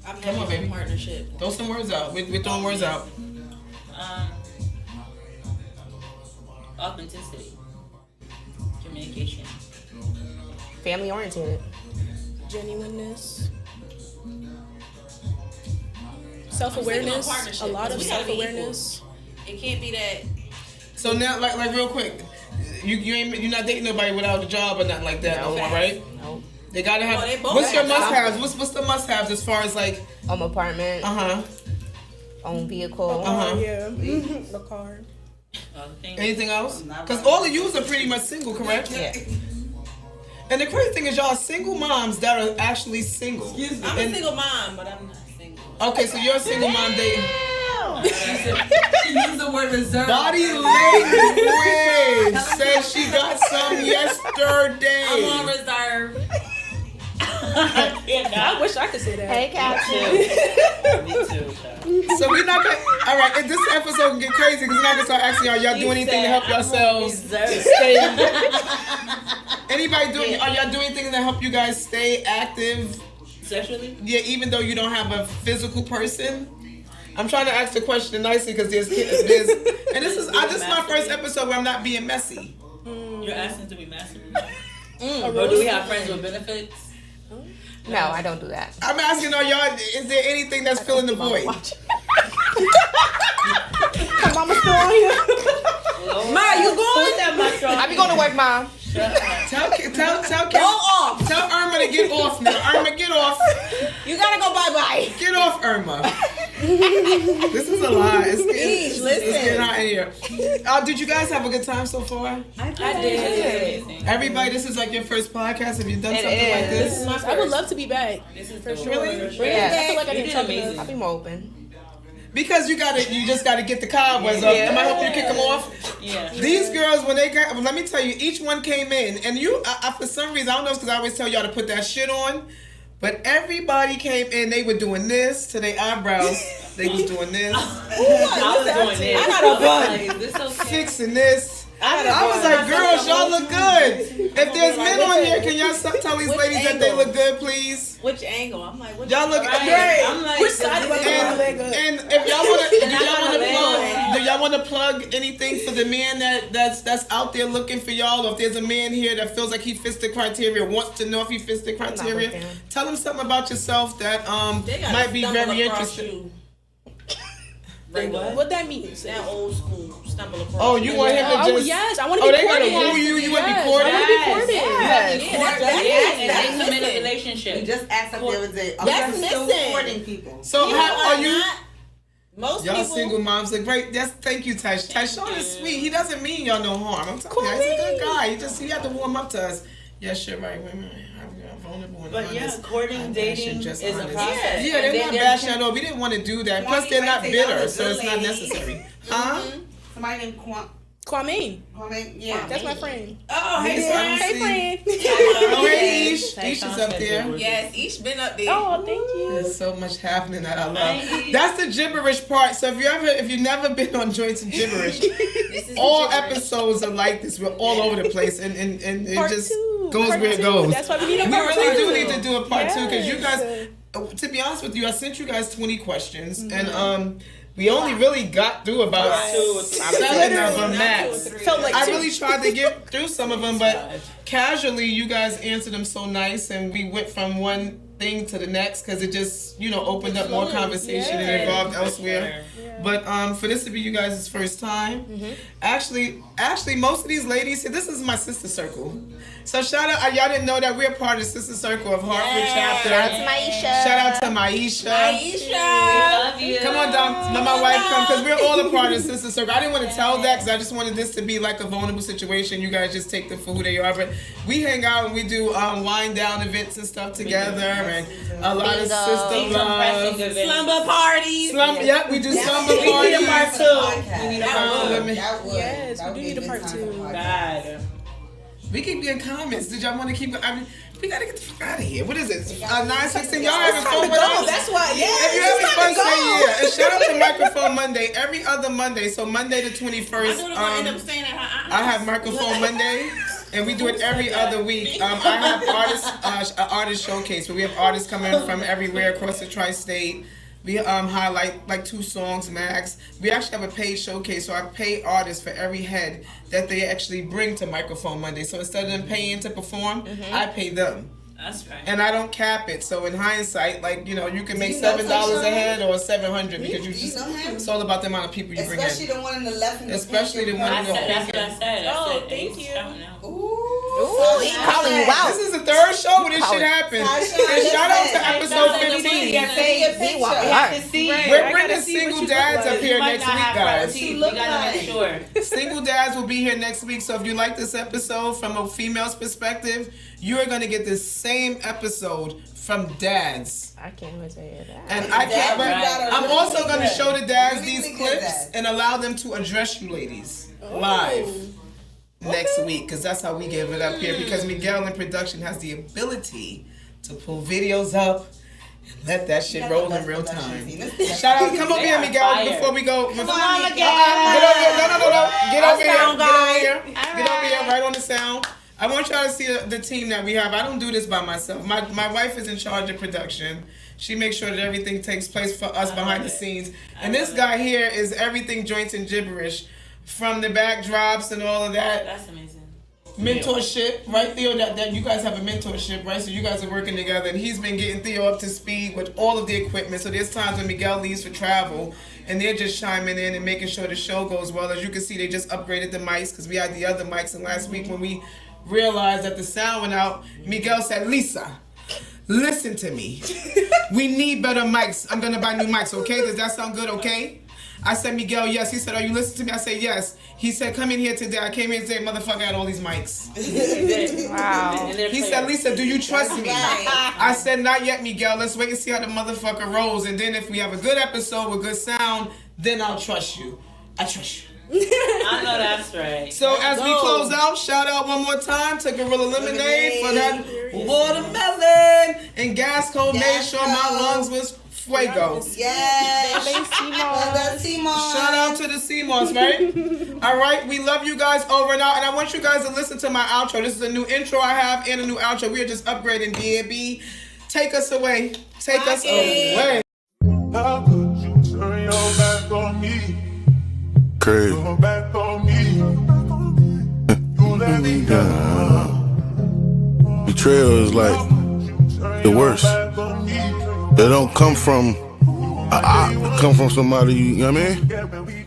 I'm Come on, happy with baby. a partnership. Throw some words out. We're throwing words out. Authenticity, communication. Family oriented. Genuineness, self-awareness, partnership, a lot of because we gotta be self-awareness. It can't be that. So now, like real quick, you're not dating nobody without a job or nothing like that no more, right? Nope. They gotta have. Well, they both What's your have must-haves? What's the must-haves as far as like? Own apartment, own vehicle. Yeah, the car. All the things. Anything else? Because all of yous are pretty much single, correct? Yeah. And the crazy thing is, y'all are single moms that are actually single. I'm a And- single mom, but I'm not single. Okay, so you're a single mom dating. She used the word reserve. Body language says she got some I'm yesterday. on reserve. I wish I could say that. Hey, Captain. Me too. child. So we're not gonna. All right, and this episode can get crazy because we're not gonna start asking y'all do anything to help yourselves stay. Anybody doing? Are y'all doing anything to help you guys stay active? Sexually? Yeah, even though you don't have a physical person. I'm trying to ask the question nicely because there's and this is my first episode where I'm not being messy. You're asking to be masturbate? Or do we have friends with benefits? No, I don't do that. I'm asking all y'all, is there anything that's filling the void? My mama's still on here. Ma, you going? I be going to work, Mom. Tell Irma to get off now. Irma, get off. You gotta go bye-bye. Get off, Irma. This is a lie. It's listen. getting hot in here. Did you guys have a good time so far? I did. Everybody, this is like your first podcast. Have you done It something like is. this? I would love to be back. This is For the sure. Really? Yeah. I feel like I You didn't did talk amazing. enough. I'll be more open. Because you just gotta get the cobwebs off. Am I helping you kick them off? Yeah. These girls, when they got, let me tell you, each one came in, and I for some reason, I don't know, it's because I always tell y'all to put that shit on, but everybody came in, they were doing this to their eyebrows, they was doing this. I was doing this. I got a bun. Like, is this okay? Fixing this. I was like, girls, y'all look good. If there's men on here, can y'all tell these Which ladies that they angle? look good, please? Which angle? I'm like, which Y'all look Right. great. I'm like, Which side was And, leg up? and if y'all wanna, do And I y'all got wanna a leg plug? Do y'all wanna plug anything for the man that's out there looking for y'all? Or if there's a man here that feels like he fits the criteria, wants to know if he fits the criteria, with them. tell him something about yourself that They gotta might be stumble very across interesting. you. Like what? What that means? That old school stumble across. Oh, you want him to Oh just? yes, I want to Oh, be they gotta courted. woo you. You want to be Yes, courted? I want to be courted. Yes. And they commit a relationship. We just asked if there was a. That's still missing. courting people. So how are you? Not, most Y'all people. single moms look great. Thank you, Tysh. Tyshawn is sweet. He doesn't mean y'all no harm. I'm telling you, he's a good guy. He had to warm up to us. Yes, you're right. Women are vulnerable and But yeah, honest. courting, I'm dating just is a honest. process. Yeah, they're And not then bashing there's- at all. We didn't want to do that. Plus, Kwame they're not might say y'all bitter, a so good it's not lady. necessary. Huh? Somebody named Kwame, Kwame. Yeah. that's my friend. Oh, hey, Yes, friend. I Hey see. friend. Oh, hey, Ish. Tyshawn Ish is up said there. good. Yes, each been up there. Oh, thank you. There's so much happening that I love. Right. That's the gibberish part. So if you've never been on Joints and Gibberish, This is all the gibberish. episodes are like this. We're all over the place, and it Part just two. goes Part where it two. goes. That's why we need a We part really two. do need to do a part two because you Yes. guys. To be honest with you, I sent you guys 20 questions, and we only really got through about 7 of them max. Felt like I two. really tried to get through some of them, but casually you guys answered them so nice, and we went from one thing to the next because it just opened up more conversation and involved elsewhere. But for this to be you guys' first time, actually, most of these ladies here, this is my sister circle. So shout out, y'all didn't know that we're part of the sister circle of Hartford chapter. Shout out to Maisha. Shout out to Maisha. Aisha. Love you. Come on, Dom. Let my wife come because we're all a part of the sister circle. I didn't want to tell that because I just wanted this to be like a vulnerable situation. You guys just take them for who they are. But we hang out and we do wind down events and stuff together, and a lot of sister love. Slumber parties. Yep, we do slumber We need parties. a part two. We need a part two. Women. Yes, we do need a part two. God. We keep getting comments. Did y'all want to keep? I mean, we gotta get the fuck out of here. What is it? 9:16. Y'all having fun with us? That's why. If Yeah. you're having fun, say yeah. And shout out to Microphone Monday. Every other Monday. So Monday the 21st. I'm gonna end up staying at her. I have Microphone Monday, and we do it every other week. I have artist showcase where we have artists coming from everywhere across the tri-state. We highlight like 2 songs max. We actually have a paid showcase, so I pay artists for every head that they actually bring to Microphone Monday. So instead of them paying to perform, I pay them. That's right. And I don't cap it. So in hindsight, like you can make $7 a head or $700 because you just it's all about the amount of people you bring in. Especially the one in the left and the Especially the one I in the said, that's what I said. I Oh, said, thank Ace you. shouting out. Ooh, he calling you out. This is the 3rd show where this shit happens. And shout out to episode 15. He want We her. have to see. Right. We're I gotta bringing see what single you dads look up like. here You might next not week, have front guys. teeth. We gotta make sure. Single dads will be here next week. So if you like this episode from a female's perspective, you are going to get the same episode from dads. I can't wait to hear that. And I can't, but Right. I'm also going to show the dads Really these good clips dads. and allow them to address you ladies live next week because that's how we give it up here because Miguel in production has the ability to pull videos up and let that shit roll in real time. Shout out, come over here, Miguel, Fire. before we go. Come on, Miguel. Get over here. No. Get over here. sound Get over guy. here. Get over here, right on the sound. I want y'all to see the team that we have. I don't do this by myself. My wife is in charge of production. She makes sure that everything takes place for us behind the scenes. And this guy here is everything Joints and Gibberish. From the backdrops and all of that. That's amazing. Mentorship, right, Theo? That you guys have a mentorship, right? So you guys are working together, and he's been getting Theo up to speed with all of the equipment. So there's times when Miguel leaves for travel, and they're just chiming in and making sure the show goes well. As you can see, they just upgraded the mics because we had the other mics. And last week when we realized that the sound went out, Miguel said, "Lisa, listen to me. We need better mics. I'm gonna buy new mics. Okay? Does that sound good? Okay?" I said, Miguel, yes. He said, are you listening to me? I said, yes. He said, come in here today. I came here and said, motherfucker, I had all these mics. Wow. He said, Lisa, do you trust me? I said, not yet, Miguel. Let's wait and see how the motherfucker rolls. And then if we have a good episode with good sound, then I'll trust you. I trust you. I know that's right. So as we close out, shout out one more time to Gorilla Lemonade for that watermelon. And Gasco made sure my lungs was Fuego. Yes. Shout Shout out to the Seymours, right? All right, we love you guys over and out, and I want you guys to listen to my outro. This is a new intro I have and a new outro. We are just upgrading DAB. Take us away. Take us away. How could you turn your back on me? Crazy. Turn back on me. You let me down. Betrayal is like the worst. They don't come from a op. It come from somebody, you know what I mean?